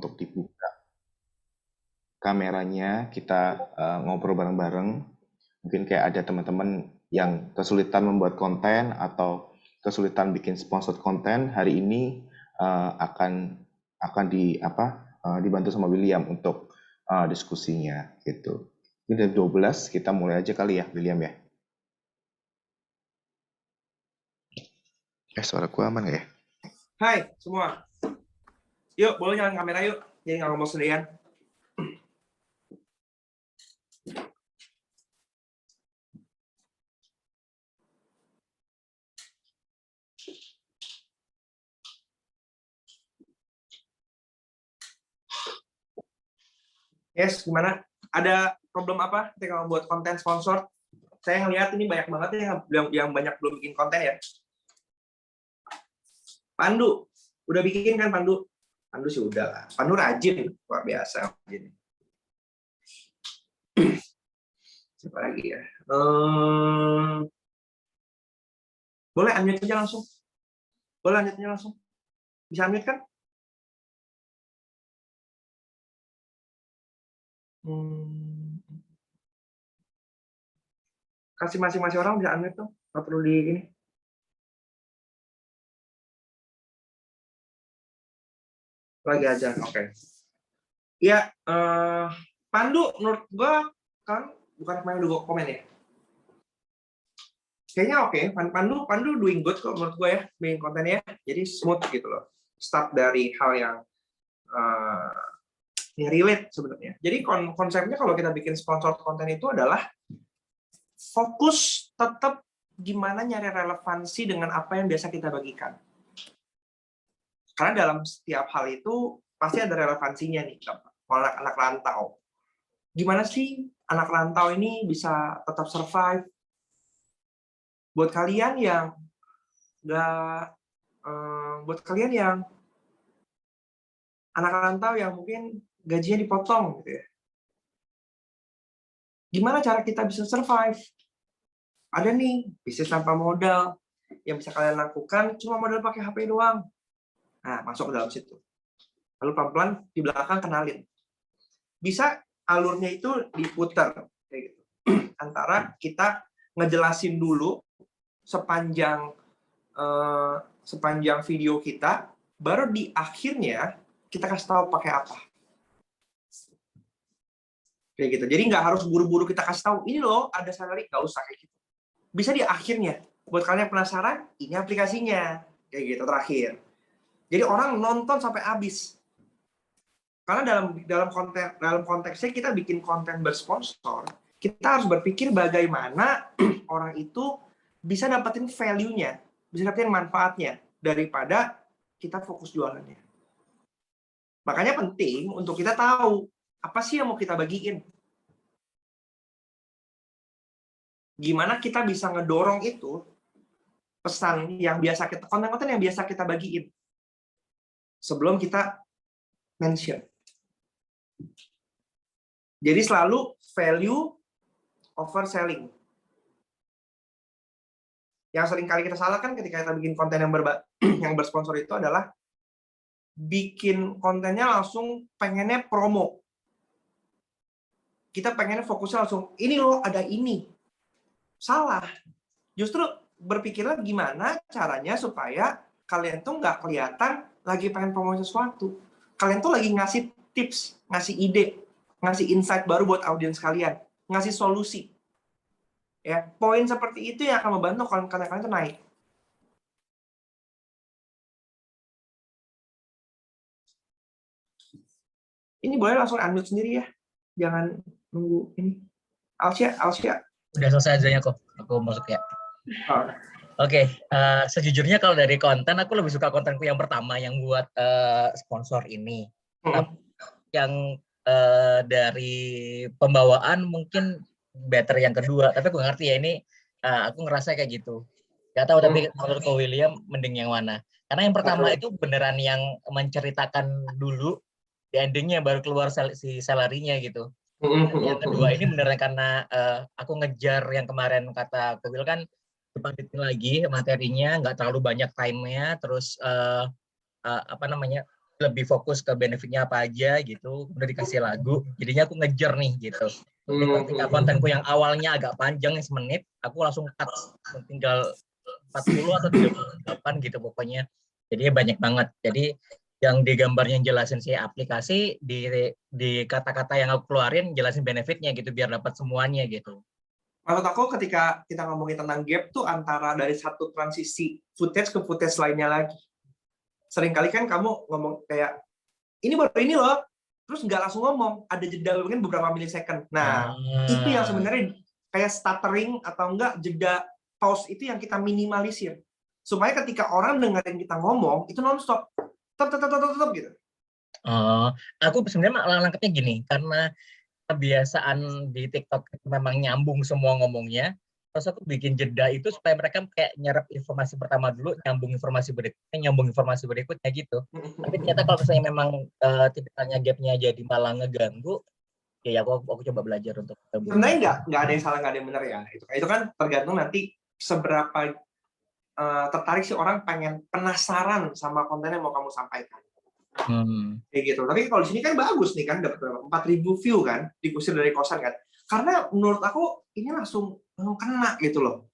untuk dibuka kameranya, kita ngobrol bareng-bareng. Mungkin kayak ada teman-teman yang kesulitan membuat konten atau kesulitan bikin sponsor konten, hari ini akan dibantu sama William untuk diskusinya gitu. Ini dari 12, kita mulai aja kali ya, William ya. Suaraku aman nggak ya? Hai semua, yuk boleh nyalain kamera yuk, jadi nggak ngomong sendirian. Yes, gimana? Ada problem apa ketika membuat konten sponsor? Saya ngelihat ini banyak banget yang banyak belum bikin konten ya. Pandu, udah bikin kan Pandu? Pandu sih udah lah. Pandu rajin, luar biasa. Siapa lagi ya? Boleh unmute aja langsung. Boleh unmute aja langsung. Bisa unmute kan? Kasih masing-masing orang bisa unmute tuh. Nggak perlu di ini. Lagi aja, oke. Ya, Pandu menurut gua kan bukan main dulu komen ya. Kayaknya oke, Pandu doing good kok menurut gue ya, bikin kontennya, jadi smooth gitu loh. Start dari hal yang relate sebenarnya. Jadi konsepnya kalau kita bikin sponsor konten itu adalah fokus tetap gimana nyari relevansi dengan apa yang biasa kita bagikan. Karena dalam setiap hal itu pasti ada relevansinya nih, anak rantau. Gimana sih anak rantau ini bisa tetap survive? Buat kalian yang anak rantau yang mungkin gajinya dipotong gitu ya. Gimana cara kita bisa survive? Ada nih bisnis tanpa modal yang bisa kalian lakukan, cuma modal pakai HP doang. Nah, masuk ke dalam situ. Lalu pelan-pelan di belakang kenalin. Bisa alurnya itu diputar kayak gitu. Antara kita ngejelasin dulu sepanjang video kita, baru di akhirnya kita kasih tahu pakai apa. Kayak gitu. Jadi nggak harus buru-buru kita kasih tahu, ini loh ada salary, nggak usah kayak gitu. Bisa di akhirnya. Buat kalian yang penasaran, ini aplikasinya. Kayak gitu terakhir. Jadi orang nonton sampai habis. Karena dalam konteksnya kita bikin konten bersponsor, kita harus berpikir bagaimana orang itu bisa dapetin value-nya, bisa dapetin manfaatnya daripada kita fokus jualannya. Makanya penting untuk kita tahu apa sih yang mau kita bagiin. Gimana kita bisa ngedorong itu pesan yang biasa kita, konten-konten yang biasa kita bagiin sebelum kita mention. Jadi selalu value over selling. Yang sering kali kita salahkan ketika kita bikin konten yang bersponsor itu adalah bikin kontennya langsung pengennya promo. Kita pengennya fokusnya langsung, ini loh ada ini. Salah. Justru berpikirlah gimana caranya supaya kalian tuh nggak kelihatan lagi pengen promosi sesuatu. Kalian tuh lagi ngasih tips, ngasih ide, ngasih insight baru buat audiens kalian, ngasih solusi. Ya, poin seperti itu yang akan membantu konten kalian tuh naik. Ini boleh langsung unmute sendiri ya. Jangan nunggu ini. Alsya. Udah selesai aja kok. Aku masuk ya. Oh. Oke, sejujurnya kalau dari konten, aku lebih suka kontenku yang pertama yang buat sponsor ini. Yang dari pembawaan mungkin better yang kedua, tapi aku ngerti ya ini, aku ngerasa kayak gitu. Gak tahu, tapi menurut William mending yang mana? Karena yang pertama itu beneran yang menceritakan dulu, di endingnya baru keluar si salary-nya gitu. Yang kedua ini beneran karena aku ngejar yang kemarin kata Will kan, dipaketin lagi materinya, nggak terlalu banyak time-nya, terus lebih fokus ke benefitnya apa aja gitu, udah dikasih lagu, jadinya aku ngejar nih gitu. Jadi ketika kontenku yang awalnya agak panjang semenit, aku langsung cut tinggal 40 atau 38 gitu pokoknya. Jadi banyak banget. Jadi yang di gambarnya jelasin si aplikasi, di kata-kata yang aku keluarin jelasin benefitnya gitu biar dapat semuanya gitu. Menurut aku ketika kita ngomongin tentang gap tuh antara dari satu transisi footage ke footage lainnya lagi. Seringkali kan kamu ngomong kayak, ini baru ini loh, terus nggak langsung ngomong, ada jeda mungkin beberapa milisecond. Nah, itu yang sebenarnya kayak stuttering atau enggak jeda pause itu yang kita minimalisir. Supaya ketika orang dengerin kita ngomong, itu non-stop. Tetap gitu. Aku sebenarnya malah nangkepnya gini, karena kebiasaan di TikTok itu memang nyambung semua ngomongnya, terus aku bikin jeda itu supaya mereka kayak nyerap informasi pertama dulu, nyambung informasi berikutnya gitu. Tapi ternyata kalau misalnya memang tipikalnya gapnya jadi malah ngeganggu, ya aku coba belajar untuk sebenarnya nggak ada yang salah, nggak ada yang benar ya. Itu kan tergantung nanti seberapa tertarik sih orang pengen penasaran sama konten yang mau kamu sampaikan. Kayak gitu. Tapi kalau di sini kan bagus nih kan, dapat 4.000 view kan, dikusir dari kosan kan. Karena menurut aku ini langsung kena gitu loh.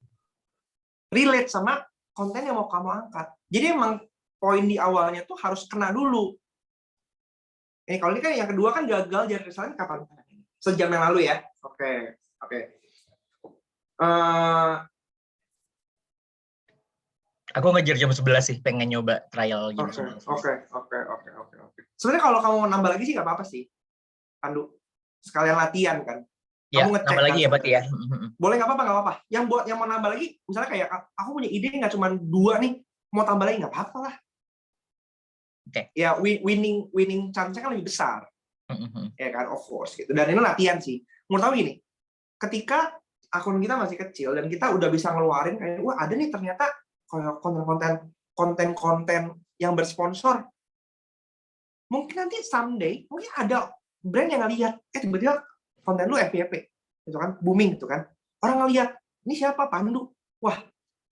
Relate sama konten yang mau kamu angkat. Jadi emang poin di awalnya tuh harus kena dulu. Kalau ini kan yang kedua kan gagal jadi kesalahan kapan? Sejam yang lalu ya. Oke. Aku ngejar jam 11 sih, pengen nyoba trial jam 11. Oke. Sebenarnya kalau kamu mau nambah lagi sih nggak apa-apa sih, Pandu. Sekalian latihan kan. Ya, Kamu ngecek nambah lagi kan, ya berarti ya. Boleh, nggak apa-apa. Yang mau nambah lagi, misalnya kayak aku punya ide nggak cuma 2 nih, mau tambah lagi nggak apa-apa lah. Oke. Ya winning chance-nya kan lebih besar. Ya kan, of course gitu. Dan ini latihan sih. Menurut aku gini, ketika akun kita masih kecil dan kita udah bisa ngeluarin kayak, wah ada nih ternyata konten-konten yang bersponsor. Mungkin nanti someday mungkin ada brand yang ngelihat, tiba-tiba konten lu FYP, gitu kan, booming gitu kan. Orang ngelihat, ini siapa, Pandu? Wah,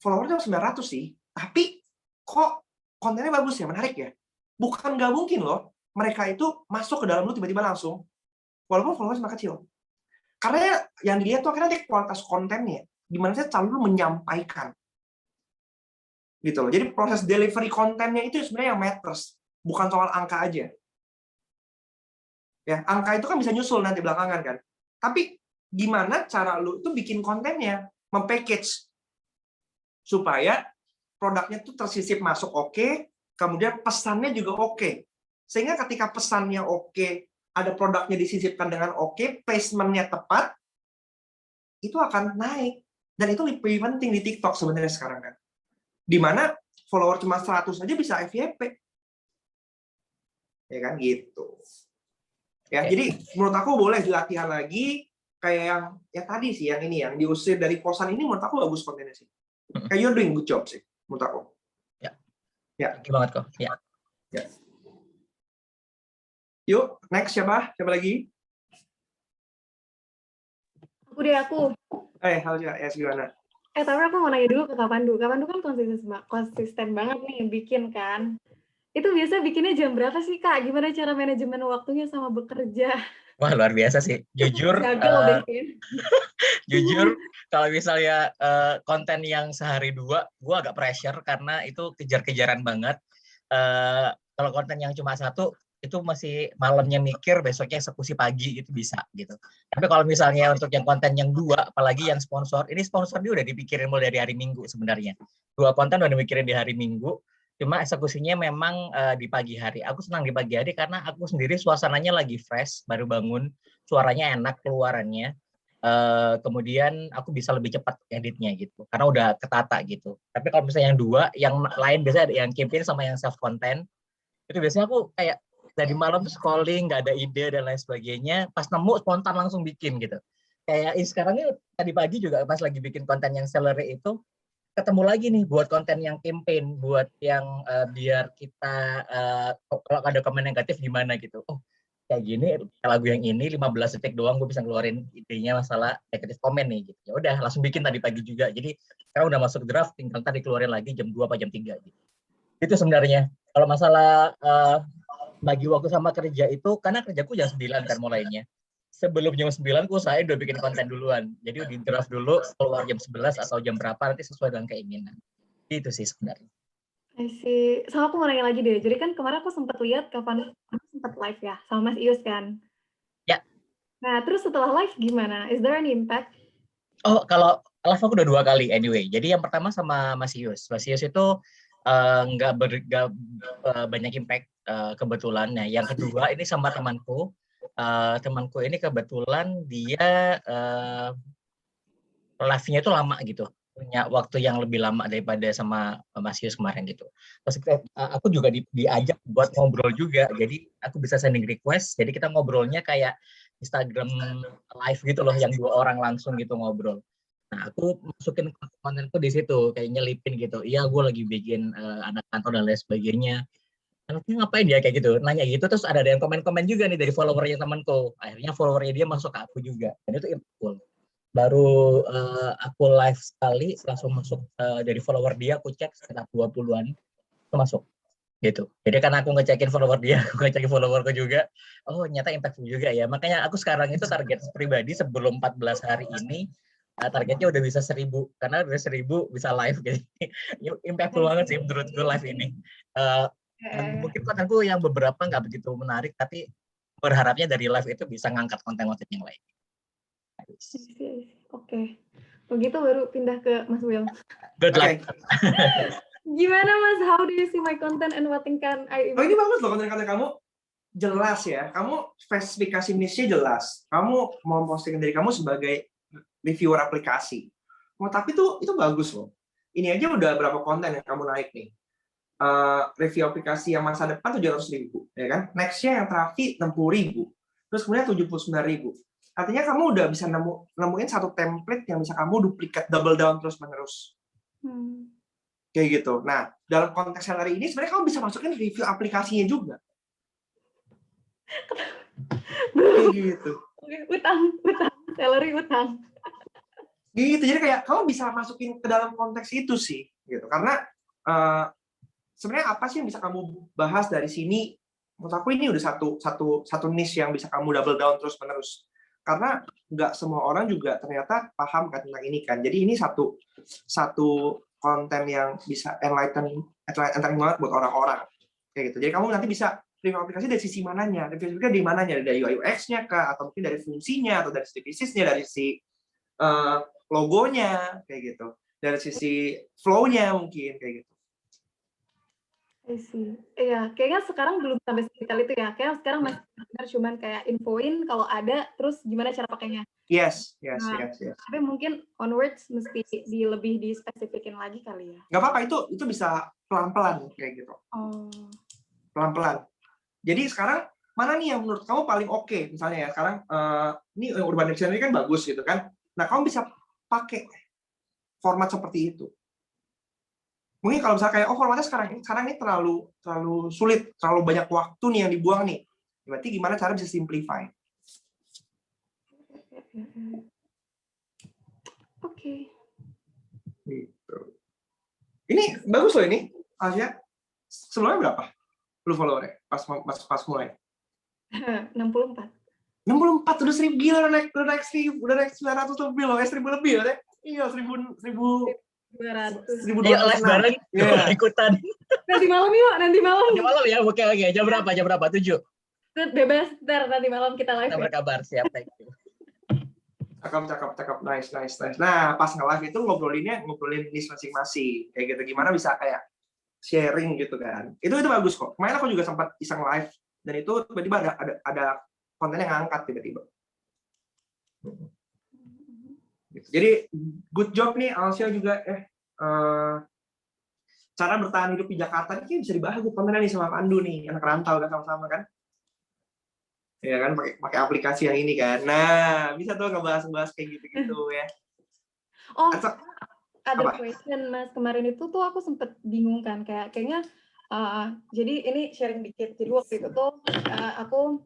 followernya 900 sih, tapi kok kontennya bagus ya, menarik ya. Bukan nggak mungkin loh, mereka itu masuk ke dalam lu tiba-tiba langsung, walaupun followernya cuma kecil. Karena yang dilihat tuh akhirnya nanti kualitas kontennya, gimana sih selalu menyampaikan. Gitu loh. Jadi proses delivery kontennya itu sebenarnya yang matters, bukan soal angka aja. Ya, angka itu kan bisa nyusul nanti belakangan kan. Tapi gimana cara lu itu bikin kontennya, mempackage supaya produknya itu tersisip masuk oke, kemudian pesannya juga oke. Sehingga ketika pesannya oke, ada produknya disisipkan dengan oke, placement-nya tepat, itu akan naik. Dan itu lebih penting di TikTok sebenarnya sekarang kan. Di mana follower cuma 100 aja bisa FYP. Ya kan gitu. Ya, jadi menurut aku boleh latihan lagi kayak yang tadi sih, yang ini yang diusir dari kosan ini menurut aku bagus kontennya sih. Kayak you're doing good job sih menurut aku. Ya. Thank you banget kok. Ya. Yuk, next siapa? Siapa lagi? Aku. Halo ya, gimana? Tapi aku mau nanya dulu ke Kak Pandu. Kak Pandu kan konsisten banget nih bikin kan. Itu biasa bikinnya jam berapa sih, Kak? Gimana cara manajemen waktunya sama bekerja? Wah, luar biasa sih. Jujur, kalau misalnya konten yang sehari 2, gue agak pressure karena itu kejar-kejaran banget. Kalau konten yang cuma 1, itu masih malamnya mikir, besoknya eksekusi pagi itu bisa gitu. Tapi kalau misalnya untuk yang konten yang 2, apalagi yang sponsor, ini sponsor dia udah dipikirin mulai dari hari Minggu sebenarnya. 2 konten udah dipikirin di hari Minggu, cuma eksekusinya memang di pagi hari. Aku senang di pagi hari karena aku sendiri suasananya lagi fresh, baru bangun, suaranya enak keluarannya. Kemudian aku bisa lebih cepat editnya gitu, karena udah ketata gitu. Tapi kalau misalnya yang 2, yang lain biasanya ada yang campaign sama yang self content, itu biasanya aku kayak dari malam scrolling, nggak ada ide dan lain sebagainya, pas nemu spontan langsung bikin gitu. Kayak sekarang ini tadi pagi juga pas lagi bikin konten yang salary itu, ketemu lagi nih buat konten yang campaign, buat yang biar kita kalau ada komen negatif gimana gitu. Oh, kayak gini lagu yang ini 15 detik doang gue bisa ngeluarin idenya masalah negatif komen nih gitu. Ya udah langsung bikin tadi pagi juga. Jadi sekarang udah masuk draft, tinggal tadi keluarin lagi jam 2 apa jam 3 gitu. Itu sebenarnya. Kalau masalah bagi waktu sama kerja itu, karena kerjaku jam 9 kan mulainya. Sebelum jam 9 saya udah bikin konten duluan. Jadi di draft dulu, keluar jam 11 atau jam berapa nanti sesuai dengan keinginan. Itu sih sebenarnya. I see. Sama aku mau nanya lagi deh. Jadi kan kemarin aku sempat lihat kapan aku sempat live ya sama Mas Ius kan. Ya. Nah, terus setelah live gimana? Is there any impact? Oh, kalau live aku udah 2 kali anyway. Jadi yang pertama sama Mas Ius. Mas Ius itu nggak banyak impact kebetulan. Nah, yang kedua ini sama temanku. Temanku ini kebetulan dia live-nya itu lama gitu, punya waktu yang lebih lama daripada sama Mas Yus kemarin gitu. Terus aku juga diajak buat ngobrol juga, jadi aku bisa sending request, jadi kita ngobrolnya kayak Instagram live gitu loh, yang 2 orang langsung gitu ngobrol. Nah, aku masukin kontenku di situ, kayak nyelipin gitu. Iya, gue lagi bikin anak kantor dan lain sebagainya. Anaknya ngapain dia kayak gitu, nanya gitu. Terus ada yang komen-komen juga nih dari followernya temanku. Akhirnya followernya dia masuk ke aku juga, dan itu impactful. Baru aku live sekali langsung masuk dari follower dia, aku cek sekitar 20-an itu masuk gitu. Jadi karena aku ngecekin follower dia, aku ngecekin followerku juga, oh ternyata impactful juga ya. Makanya aku sekarang itu target pribadi sebelum 14 hari ini targetnya udah bisa 1000, karena udah 1000 bisa live gitu. Impactful banget sih menurutku live ini. Mungkin kontenku yang beberapa nggak begitu menarik, tapi berharapnya dari live itu bisa ngangkat konten-konten yang lain. Oke. Begitu baru pindah ke Mas Will. Good luck. Gimana Mas? How do you see my content and what can I? Oh, ini bagus loh konten-konten kamu. Jelas ya. Kamu spesifikasi niche-nya jelas. Kamu mau posting diri kamu sebagai reviewer aplikasi. Oh, tapi itu bagus loh. Ini aja udah berapa konten yang kamu naik nih. Review aplikasi yang masa depan 700.000, ya kan? Next-nya yang terakhir 60.000. Terus kemudian 79.000. Artinya kamu udah bisa nemuin satu template yang bisa kamu duplikat, double down terus-menerus. Kayak gitu. Nah, dalam konteks salary ini sebenarnya kamu bisa masukin review aplikasinya juga. Kayak gitu. Oke, utang, salary utang. Gitu. Jadi kayak kamu bisa masukin ke dalam konteks itu sih, gitu. Karena sebenarnya apa sih yang bisa kamu bahas dari sini? Menurut aku ini udah satu niche yang bisa kamu double down terus-menerus. Karena nggak semua orang juga ternyata paham kan tentang ini kan. Jadi ini satu konten yang bisa enlightening banget buat orang-orang. Kayak gitu. Jadi kamu nanti bisa review aplikasi dari sisi mananya, review di mananya, dari UI UX-nya kah, atau mungkin dari fungsinya, atau dari sisi bisnisnya, dari sisi logonya, kayak gitu. Dari sisi flow-nya mungkin, kayak gitu. I see. Iya, kayaknya sekarang belum sampai sekali itu ya. Kayaknya sekarang masih benar cuman kayak infoin kalau ada, terus gimana cara pakainya. Yes. Tapi mungkin onwards mesti lebih dispesifikin lagi kali ya. Nggak apa-apa, itu bisa pelan-pelan kayak gitu. Oh. Pelan-pelan. Jadi sekarang mana nih yang menurut kamu paling oke? Misalnya ya sekarang ini Urban Dictionary kan bagus gitu kan. Nah, kamu bisa pakai format seperti itu. Mungkin kalau misalnya kayak formatnya sekarang ini terlalu sulit, terlalu banyak waktu nih yang dibuang nih. Berarti gimana cara bisa simplify? Oke. Gitu. Ini bagus loh ini, Asia. Sebelumnya berapa? Lu followernya pas mulai? 64. 64 udah 1000, gila, udah naik 900 lebih loh, 1000 lebih loh deh. Iya, 1000 200. 1200. Iya, live bareng, ikutan. Nanti malam yuk, nanti malam. Nanti malam ya, oke. Jam berapa? 7? Bebas, nanti malam kita live. Kita berkabar, siap. Thank you. Cakep. Nice. Nah, pas nge-live itu ngobrolin niche masing-masing. Kayak gitu, gimana bisa kayak sharing gitu kan. Itu bagus kok. Kemarin aku juga sempat iseng live, dan itu tiba-tiba ada konten yang ngangkat tiba-tiba. Jadi good job nih Alsya juga cara bertahan hidup di Jakarta ini bisa dibahas kontennya nih sama Pandu nih, anak rantau kan sama-sama kan. Ya kan pakai aplikasi yang ini kan. Nah, bisa tuh ngebahas kayak gitu ya. Oh, ada question Mas, kemarin itu tuh aku sempet bingung kan kayaknya jadi ini sharing dikit. Jadi waktu itu tuh aku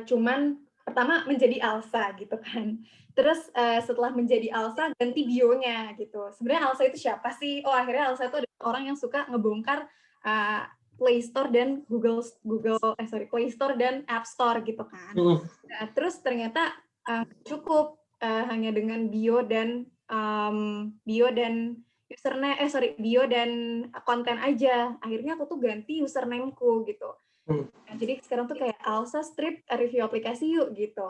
cuman pertama menjadi Alsa gitu kan. Terus setelah menjadi Alsa ganti bionya gitu. Sebenarnya Alsa itu siapa sih? Oh, akhirnya Alsa itu adalah orang yang suka ngebongkar Play Store dan Play Store dan App Store gitu kan. Nah, terus ternyata cukup hanya dengan bio dan bio dan konten aja. Akhirnya aku tuh ganti username-ku gitu. Nah, jadi sekarang tuh kayak Alsa Strip review aplikasi yuk gitu.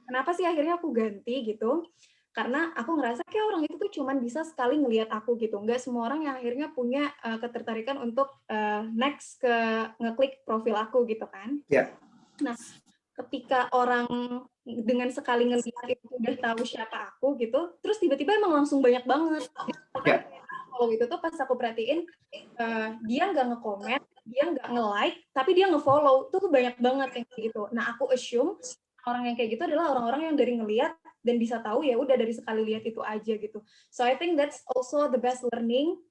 Kenapa sih akhirnya aku ganti gitu? Karena aku ngerasa kayak orang itu tuh cuman bisa sekali ngelihat aku gitu. Nggak semua orang yang akhirnya punya ketertarikan untuk next ke ngeklik profil aku gitu kan. Yeah. Nah, ketika orang dengan sekali ngelihat itu udah tahu siapa aku gitu, terus tiba-tiba emang langsung banyak banget. Yeah. Kalau itu tuh pas aku perhatiin, dia nggak nge-comment, dia nggak nge-like, tapi dia nge-follow. Itu tuh banyak banget yang kayak gitu. Nah, aku assume orang yang kayak gitu adalah orang-orang yang dari ngelihat dan bisa tahu ya udah dari sekali lihat itu aja gitu. So I think that's also the best learning.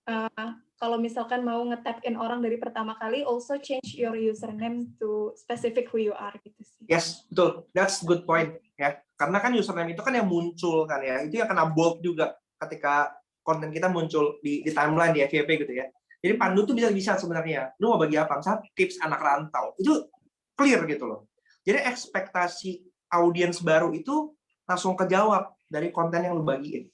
Kalau misalkan mau nge-tap in orang dari pertama kali, also change your username to specific who you are gitu sih. Yes, betul. That's good point ya. Karena kan username itu kan yang muncul kan ya. Itu yang kena bold juga ketika konten kita muncul di timeline di FYP gitu ya. Jadi Pandu tuh bisa sebenarnya. Lu mau bagi apa? Misalnya tips anak rantau. Itu clear gitu loh. Jadi ekspektasi audiens baru itu langsung kejawab dari konten yang lu bagiin.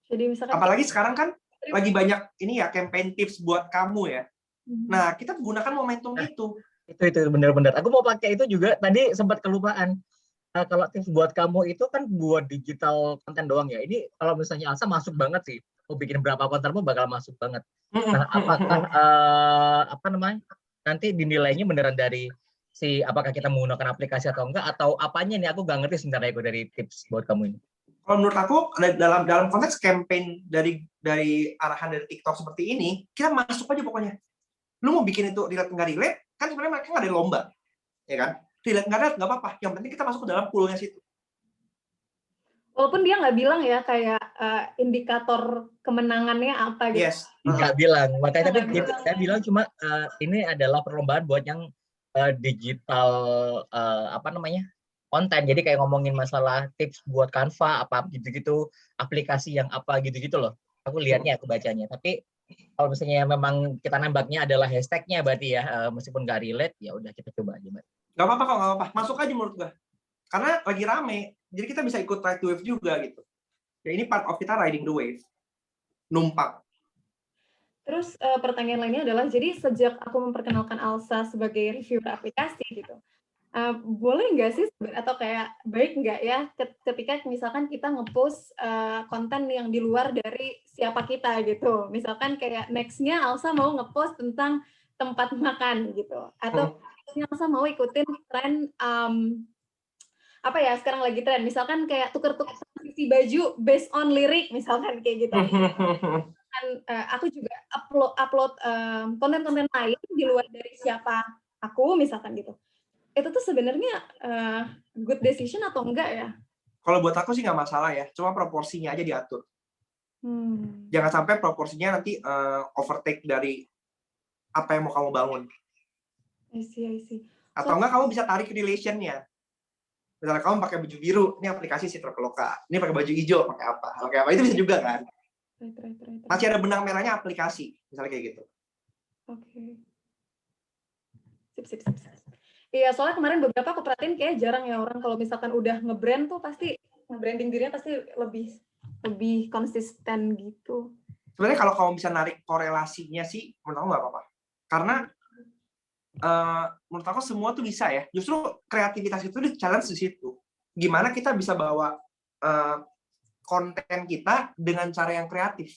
Jadi misalkan apalagi sekarang kan lagi banyak ini ya campaign tips buat kamu ya. Nah, kita gunakan momentum itu. Itu benar-benar. Aku mau pakai itu juga tadi sempat kelupaan. Kalau tips buat kamu itu kan buat digital konten doang ya. Ini kalau misalnya Alsa masuk banget sih. Mau bikin berapa kontenmu bakal masuk banget. Nah, apakah nanti dinilainya beneran dari apakah kita menggunakan aplikasi atau enggak, atau apanya nih, aku nggak ngerti sebenarnya aku dari tips buat kamu ini. Kalau menurut aku dalam konteks campaign dari arahan dari TikTok seperti ini, kita masuk aja pokoknya. Lu mau bikin itu relate nggak relate, kan sebenarnya mereka nggak ada lomba, ya kan? Relate nggak relate nggak apa-apa, yang penting kita masuk ke dalam poolnya situ. Walaupun dia nggak bilang ya kayak indikator kemenangannya apa gitu. Yes. Nggak bilang, makanya tapi saya bilang cuma ini adalah perlombaan buat yang digital konten. Jadi kayak ngomongin masalah tips buat Canva apa gitu-gitu, aplikasi yang apa gitu-gitu loh. Aku lihatnya, aku bacanya. Tapi kalau misalnya memang kita nembaknya adalah hashtagnya berarti ya, meskipun nggak relate, ya udah kita coba aja. Nggak apa-apa kok, nggak apa-apa. Masuk aja menurut gua. Karena lagi rame, jadi kita bisa ikut ride the wave juga gitu. Ya ini part of kita riding the wave. Numpang. Terus pertanyaan lainnya adalah, jadi sejak aku memperkenalkan Alsa sebagai reviewer aplikasi gitu, boleh nggak sih atau kayak baik nggak ya ketika misalkan kita ngepost konten yang di luar dari siapa kita gitu, misalkan kayak nextnya Alsa mau ngepost tentang tempat makan gitu, atau nextnya Alsa mau ikutin tren apa ya sekarang lagi tren, misalkan kayak tuker-tuker isi baju based on lirik misalkan kayak gitu. Aku juga upload konten-konten lain di luar dari siapa aku misalkan gitu. Itu tuh sebenarnya good decision atau enggak ya? Kalau buat aku sih nggak masalah ya, cuma proporsinya aja diatur. Jangan sampai proporsinya nanti overtake dari apa yang mau kamu bangun. I see. Atau enggak kamu bisa tarik relation-nya. Misalnya kamu pakai baju biru, ini aplikasi si Traveloka. Ini pakai baju hijau, pakai apa? Itu bisa juga kan? Right. Masih ada benang merahnya aplikasi, misalnya kayak gitu. Oke. Sip. Iya, soalnya kemarin beberapa aku perhatiin kayak jarang ya orang kalau misalkan udah nge-brand tuh pasti nge-branding dirinya pasti lebih konsisten gitu. Sebenarnya kalau kamu bisa narik korelasinya sih, menurut aku nggak apa-apa. Karena menurut aku semua tuh bisa ya. Justru kreativitas itu di challenge di situ. Gimana kita bisa bawa konten kita dengan cara yang kreatif.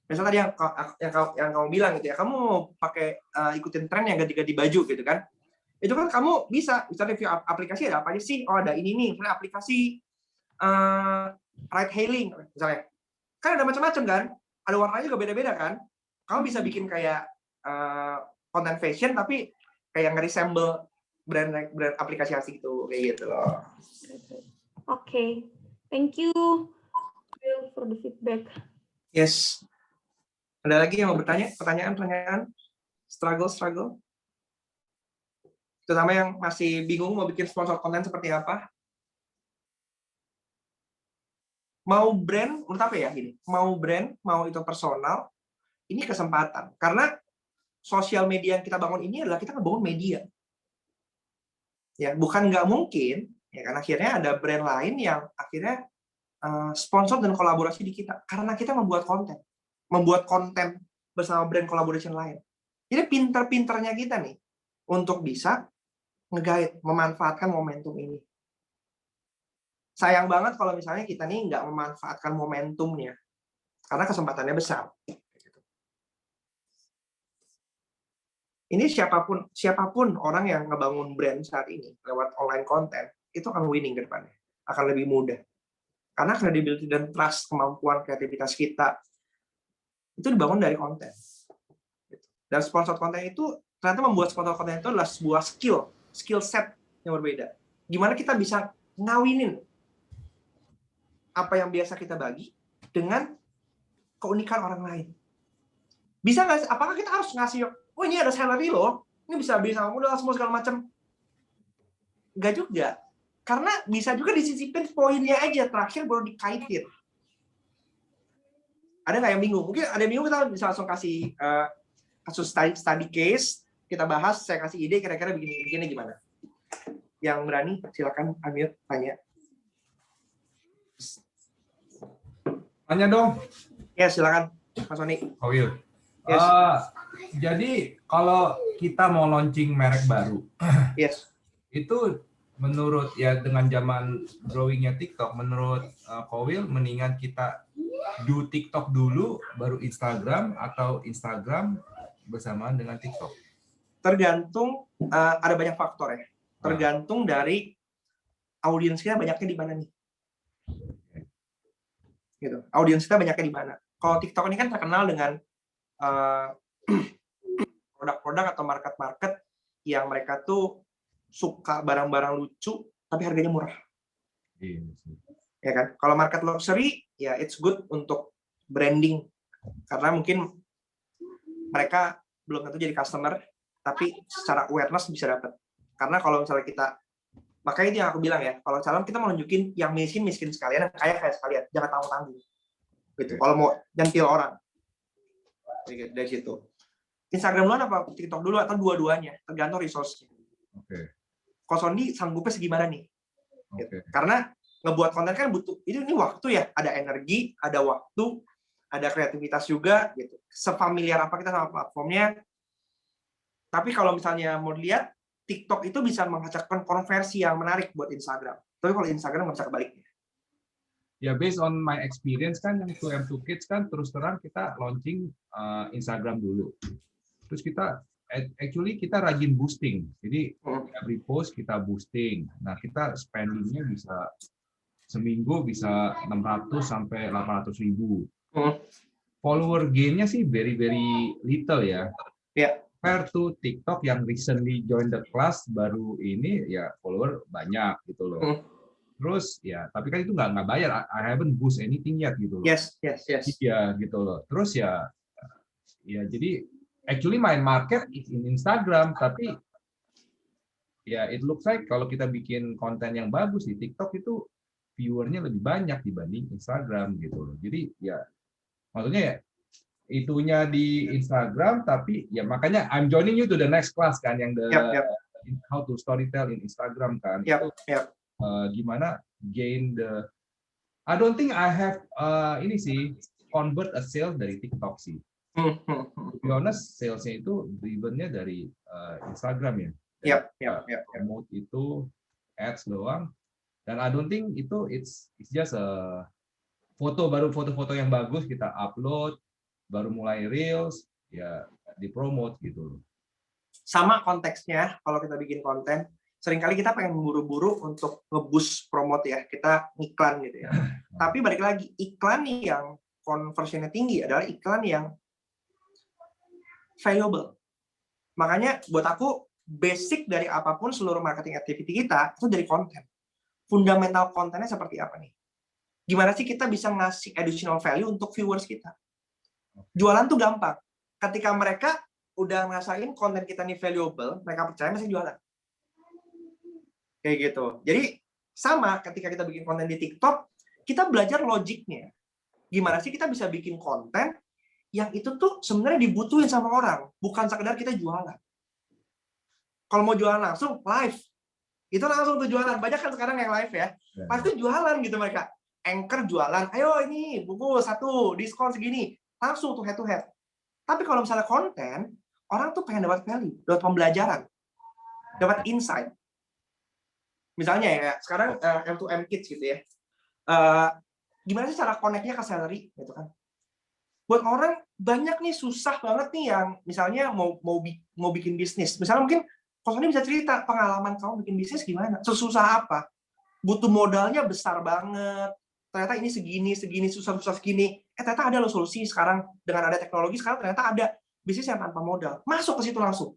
Misalnya tadi yang kamu bilang gitu ya, kamu mau pakai ikutin tren yang ganti-ganti baju gitu kan. Itu kan kamu bisa review aplikasi ada apa aja sih? Oh ada ini nih, misalnya aplikasi ride hailing misalnya. Kan ada macam-macam kan? Ada warnanya juga beda-beda kan? Kamu bisa bikin kayak konten fashion tapi kayak nge-resemble brand aplikasi asli gitu, kayak gitu loh. Oke. Thank you Will for the feedback. Yes. Ada lagi yang mau bertanya? Pertanyaan? Struggle? Terutama yang masih bingung mau bikin sponsor konten seperti apa? Mau brand, menurut apa ya gini? Mau brand, mau itu personal, ini kesempatan. Karena sosial media yang kita bangun ini adalah kita ngebangun media. Ya, bukan nggak mungkin, ya kan akhirnya ada brand lain yang akhirnya sponsor dan kolaborasi di kita karena kita membuat konten bersama brand collaboration lain. Jadi pinter-pinternya kita nih untuk bisa nge-guide, memanfaatkan momentum ini. Sayang banget kalau misalnya kita nih nggak memanfaatkan momentumnya karena kesempatannya besar. Ini siapapun orang yang ngebangun brand saat ini lewat online content itu akan winning ke depannya, akan lebih mudah. Karena credibility dan trust, kemampuan kreativitas kita itu dibangun dari konten. Dan sponsor konten itu ternyata membuat sponsor konten itu adalah sebuah skill set yang berbeda. Gimana kita bisa ngawinin apa yang biasa kita bagi dengan keunikan orang lain. Bisa nggak? Apakah kita harus ngasih, oh ini ada salary loh, ini bisa beli sama modal semua segala macam? Nggak juga. Karena bisa juga disisipin poinnya aja, terakhir baru dikaitin. Ada nggak yang bingung? Mungkin ada yang bingung, kita bisa langsung kasih kasus study case, kita bahas, saya kasih ide kira-kira bikinnya gimana. Yang berani, silakan Amir, tanya. Tanya dong. Ya, silakan, Mas Sony. Oh iya. Yes. Jadi kalau kita mau launching merek baru, Yes. itu menurut ya dengan zaman growingnya TikTok, menurut Kowil mendingan kita do TikTok dulu, baru Instagram, atau Instagram bersamaan dengan TikTok? Tergantung, ada banyak faktor ya. Tergantung dari audiens kita banyaknya di mana nih. Gitu. Audiens kita banyaknya di mana. Kalau TikTok ini kan terkenal dengan produk-produk atau market-market yang mereka tuh suka barang-barang lucu tapi harganya murah. Ya kan? Kalau market luxury ya it's good untuk branding karena mungkin mereka belum tentu jadi customer tapi secara awareness bisa dapat. Karena kalau misalnya kita, makanya itu yang aku bilang ya, kalau misalnya kita mau nunjukin yang miskin sekalian, yang kaya sekalian, jangan tanggung-tanggung. Gitu. Kalau mau nyentil orang. Dari situ. Instagram duluan apa TikTok dulu atau dua-duanya, tergantung resource-nya. Oke. Kalau Sondi sanggupnya segimana nih? Gitu. Oke. Karena ngebuat konten kan butuh, ini waktu ya, ada energi, ada waktu, ada kreativitas juga, gitu. Sefamiliar apa kita sama platformnya. Tapi kalau misalnya mau lihat, TikTok itu bisa menghasilkan konversi yang menarik buat Instagram. Tapi kalau Instagram nggak bisa kebaliknya. Ya, based on my experience kan, yang 2M2 Kids kan terus terang kita launching Instagram dulu. Terus kita, actually kita rajin boosting. Jadi every post kita boosting. Nah, kita spendingnya bisa seminggu bisa 600 sampai 800 ribu. Follower gain-nya sih very little ya. Ya. Compare to TikTok yang recently join the class baru ini ya follower banyak gitu loh. Terus ya tapi kan itu nggak bayar. I haven't boost anything yet gitu loh. Yes. Iya gitu loh. Terus ya jadi actually my market is in Instagram tapi ya it looks like kalau kita bikin konten yang bagus di TikTok itu viewernya lebih banyak dibanding Instagram gitu loh. Jadi ya maksudnya ya itunya di Instagram tapi ya makanya I'm joining you to the next class kan yang how to storytell in Instagram kan. Gimana gain the I don't think I have ini sih convert a sales dari TikTok sih. To be honest salesnya itu drivennya dari Instagram ya. Promote itu ads doang dan I don't think itu it's just a foto yang bagus kita upload baru mulai reels ya dipromot gitu. Sama konteksnya kalau kita bikin konten seringkali kita pengen buru-buru untuk nge-boost promote ya, kita iklan gitu ya. Tapi balik lagi iklan yang conversion-nya tinggi adalah iklan yang valuable. Makanya buat aku basic dari apapun seluruh marketing activity kita itu dari konten. Fundamental kontennya seperti apa nih? Gimana sih kita bisa ngasih additional value untuk viewers kita? Jualan tuh gampang. Ketika mereka udah ngerasain konten kita nih valuable, mereka percaya masih jualan. Kayak gitu. Jadi sama ketika kita bikin konten di TikTok, kita belajar logiknya. Gimana sih kita bisa bikin konten yang itu tuh sebenarnya dibutuhin sama orang, bukan sekedar kita jualan. Kalau mau jualan langsung live, itu langsung tuh jualan. Banyak kan sekarang yang live ya, pasti jualan gitu mereka. Anchor jualan, ayo ini buku 1 diskon segini, langsung tuh head to head. Tapi kalau misalnya konten, orang tuh pengen dapat value, dapat pembelajaran, dapat insight. Misalnya ya, sekarang M2M Kids gitu ya. Gimana sih cara connect-nya ke salary gitu kan? Buat orang banyak nih susah banget nih yang misalnya mau bikin bisnis. Misalnya mungkin Kosoni bisa cerita pengalaman kamu bikin bisnis gimana? Sesusah apa? Butuh modalnya besar banget. Ternyata ini segini susah segini. Ternyata ada loh solusi sekarang dengan ada teknologi sekarang ternyata ada bisnis yang tanpa modal. Masuk ke situ langsung.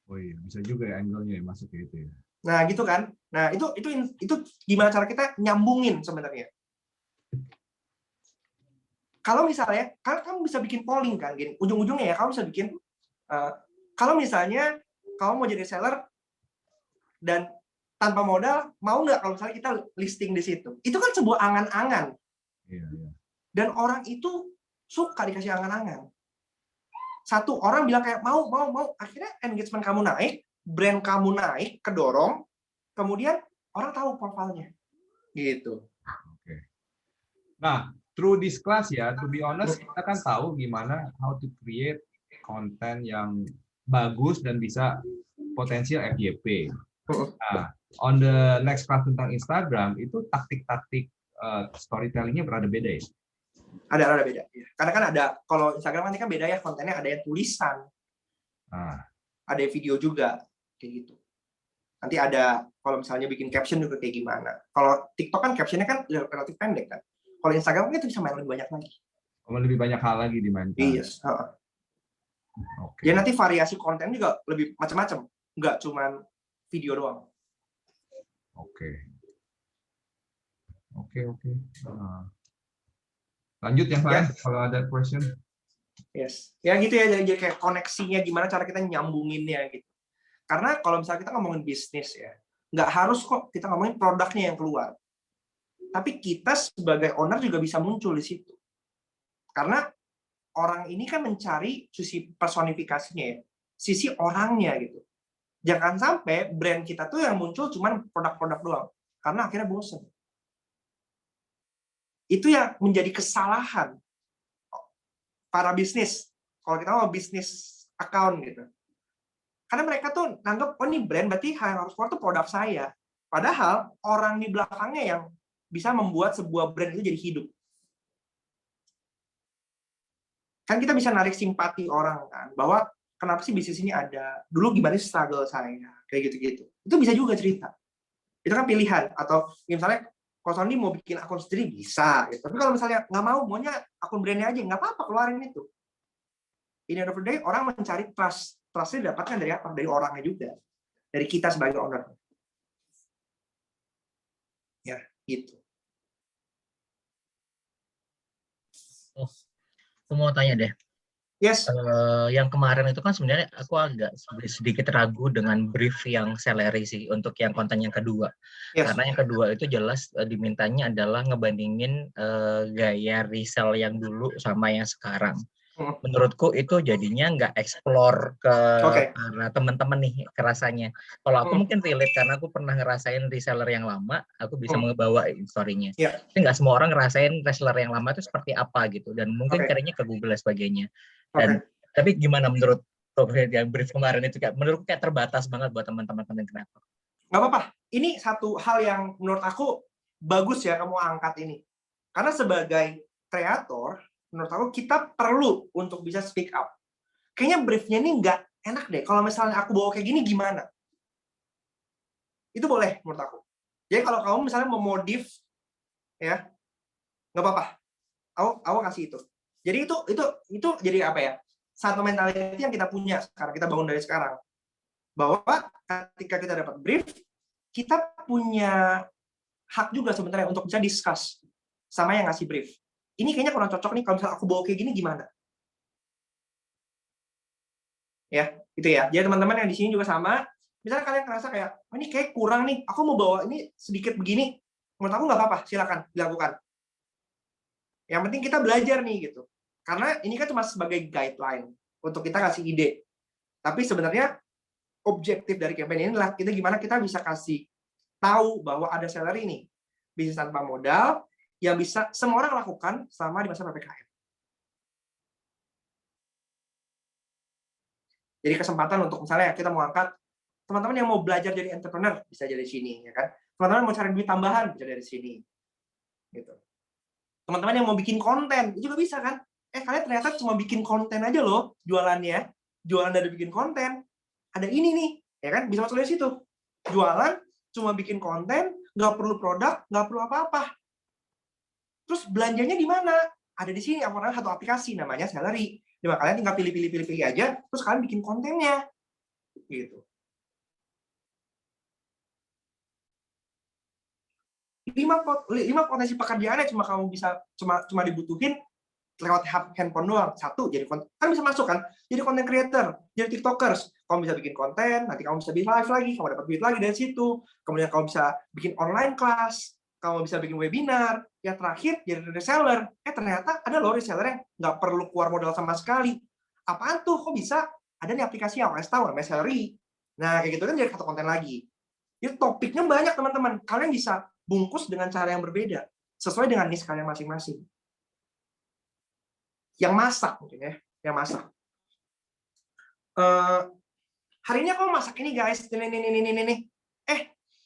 Oh iya, bisa juga ya angle-nya masuk ke itu ya. Nah, gitu kan. Nah, itu gimana cara kita nyambungin sebenarnya. Kalau misalnya, kamu bisa bikin polling kan, gini. Ujung-ujungnya ya, kamu bisa bikin, kalau misalnya kamu mau jadi seller dan tanpa modal, mau nggak kalau misalnya kita listing di situ? Itu kan sebuah angan-angan. Iya. Dan orang itu suka dikasih angan-angan. Satu, orang bilang kayak mau. Akhirnya engagement kamu naik, brand kamu naik, kedorong, kemudian orang tahu profilnya. Gitu. Oke. Nah, through this class ya, to be honest, kita kan tahu gimana how to create konten yang bagus dan bisa potensial FYP. Nah, on the next class tentang Instagram, itu taktik-taktik storytelling-nya berada beda ya? Ada beda. Karena kan ada, kalau Instagram kan beda ya, kontennya ada yang tulisan, ada yang video juga, kayak gitu. Nanti ada, kalau misalnya bikin caption juga kayak gimana. Kalau TikTok kan captionnya kan relatif pendek kan. Kalau Instagram kan itu bisa main lebih banyak lagi. Lebih banyak hal lagi dimainkan. Yes. Okay. Jadi nanti variasi konten juga lebih macam-macam, nggak cuma video doang. Oke. Lanjut yang lain kalau ada question. Yes. Ya gitu ya, jadi kayak koneksinya gimana cara kita nyambunginnya gitu. Karena kalau misalnya kita ngomongin bisnis ya, nggak harus kok kita ngomongin produknya yang keluar. Tapi kita sebagai owner juga bisa muncul di situ. Karena orang ini kan mencari sisi personifikasinya ya, sisi orangnya gitu. Jangan sampai brand kita tuh yang muncul cuma produk-produk doang. Karena akhirnya bosen. Itu yang menjadi kesalahan para bisnis. Kalau kita mau bisnis account gitu. Karena mereka tuh nanggap, oh ini brand berarti yang harus keluar tuh produk saya. Padahal orang di belakangnya yang bisa membuat sebuah brand itu jadi hidup. Kan kita bisa narik simpati orang kan, bahwa kenapa sih bisnis ini ada, dulu gimana sih struggle saya, kayak gitu-gitu. Itu bisa juga cerita. Itu kan pilihan. Atau misalnya, kalau Sandi mau bikin akun sendiri, bisa. Gitu. Tapi kalau misalnya nggak maunya akun brandnya aja, nggak apa-apa, keluarin itu. In the end of the day, orang mencari trust. Trust-nya didapatkan dari apa? Dari orangnya juga. Dari kita sebagai owner. Ya, gitu. Oh, aku mau tanya deh. Yes. Yang kemarin itu kan sebenarnya aku agak sedikit ragu dengan brief yang salary sih untuk yang konten yang kedua. Yes. Karena yang kedua itu jelas dimintanya adalah ngebandingin gaya resell yang dulu sama yang sekarang. Menurutku itu jadinya nggak explore ke para teman-teman nih kerasanya. Kalau aku mungkin relate karena aku pernah ngerasain reseller yang lama, aku bisa membawa story-nya. Tapi nggak semua orang ngerasain reseller yang lama itu seperti apa gitu, dan mungkin carinya ke Google dan sebagainya. Dan tapi gimana menurut yang brief kemarin itu menurutku kayak terbatas banget buat teman-teman konten kreator. Nggak apa-apa. Ini satu hal yang menurut aku bagus ya kamu angkat ini. Karena sebagai kreator, menurut aku kita perlu untuk bisa speak up. Kayaknya briefnya ini nggak enak deh. Kalau misalnya aku bawa kayak gini gimana? Itu boleh menurut aku. Jadi kalau kamu misalnya memodif, ya nggak apa-apa. Aku kasih itu. Jadi itu jadi apa ya? Satu mentality yang kita punya sekarang, kita bangun dari sekarang. Bahwa ketika kita dapat brief, kita punya hak juga sebenarnya untuk bisa discuss sama yang ngasih brief. Ini kayaknya kurang cocok nih, kalau misalnya aku bawa kayak gini gimana? Ya, itu ya. Jadi teman-teman yang di sini juga sama. Misalnya kalian ngerasa kayak, oh, ini kayak kurang nih, aku mau bawa ini sedikit begini. Menurut aku nggak apa-apa, silakan dilakukan. Yang penting kita belajar nih gitu. Karena ini kan cuma sebagai guideline untuk kita kasih ide. Tapi sebenarnya objektif dari campaign ini adalah gimana kita bisa kasih tahu bahwa ada salary nih, bisnis tanpa modal yang bisa semua orang lakukan selama di masa PPKM. Jadi kesempatan untuk misalnya kita mau angkat teman-teman yang mau belajar jadi entrepreneur bisa dari sini, ya kan? Teman-teman mau cari duit tambahan bisa dari sini, gitu. Teman-teman yang mau bikin konten itu juga bisa kan? Kalian ternyata cuma bikin konten aja loh jualannya, jualan dari bikin konten. Ada ini nih, ya kan? Bisa masuk dari situ. Jualan cuma bikin konten, nggak perlu produk, nggak perlu apa-apa. Terus belanjanya di mana? Ada di sini, satu aplikasi namanya Salary. Cuma kalian tinggal pilih aja, terus kalian bikin kontennya, gitu. 5 potensi pekerjaannya cuma dibutuhin lewat handphone doang. Satu, jadi kan bisa masuk kan, jadi content creator, jadi tiktokers. Kamu bisa bikin konten, nanti kamu bisa bikin live lagi, kamu dapat duit lagi dari situ. Kemudian kamu bisa bikin online class, kamu bisa bikin webinar. Yang terakhir, jadi reseller. Ternyata ada loh reseller yang nggak perlu keluar modal sama sekali. Apaan tuh? Kok bisa? Ada nih aplikasi yang kalian tahu, namanya Salary. Nah, kayak gitu kan jadi satu konten lagi. Jadi topiknya banyak, teman-teman. Kalian bisa bungkus dengan cara yang berbeda, sesuai dengan niche kalian masing-masing. Yang masak mungkin ya, yang masak. Hari ini aku masak ini guys, ini.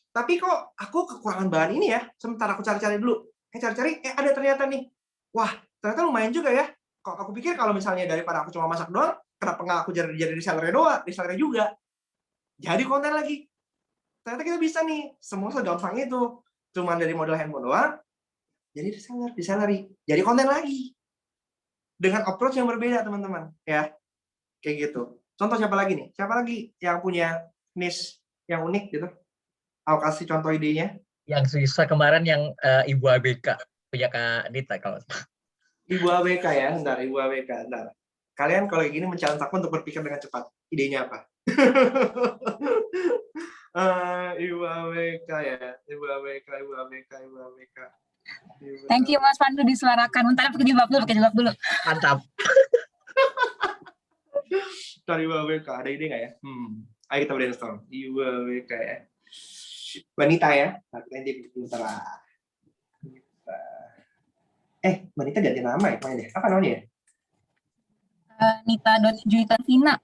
Tapi kok aku kekurangan bahan ini ya. Sebentar aku cari-cari dulu. Cari-cari, ada ternyata nih. Wah, ternyata lumayan juga ya. Kok aku pikir kalau misalnya daripada aku cuma masak doang, kenapa nggak aku jadi reseller doang, reseller juga. Jadi konten lagi. Ternyata kita bisa nih, semua segampang itu. Cuma dari modal handphone doang, jadi reseller, di Salary. Jadi konten lagi. Dengan approach yang berbeda, teman-teman. Ya, kayak gitu. Contoh siapa lagi nih? Siapa lagi yang punya niche yang unik gitu? Aku kasih contoh idenya. Yang susah kemarin yang Ibu ABK. Punya Kak Dita kalau. Ibu ABK ya, bentar. Ibu ABK, bentar. Kalian kalau kayak gini mencalon aku untuk berpikir dengan cepat. Idenya apa? Ibu ABK ya. Ibu ABK. Thank you Mas Pandu disuarakan. Bentar pakai jilbab dulu. Mantap. Cari Ibu ABK, ada ide nggak ya? Ayo kita brainstorm. Ibu ABK ya. Wanita ya. Nanti bentar lah. Wanita ganti nama ya kemarin ya? Apa namanya ya? Nita.Juitanvina.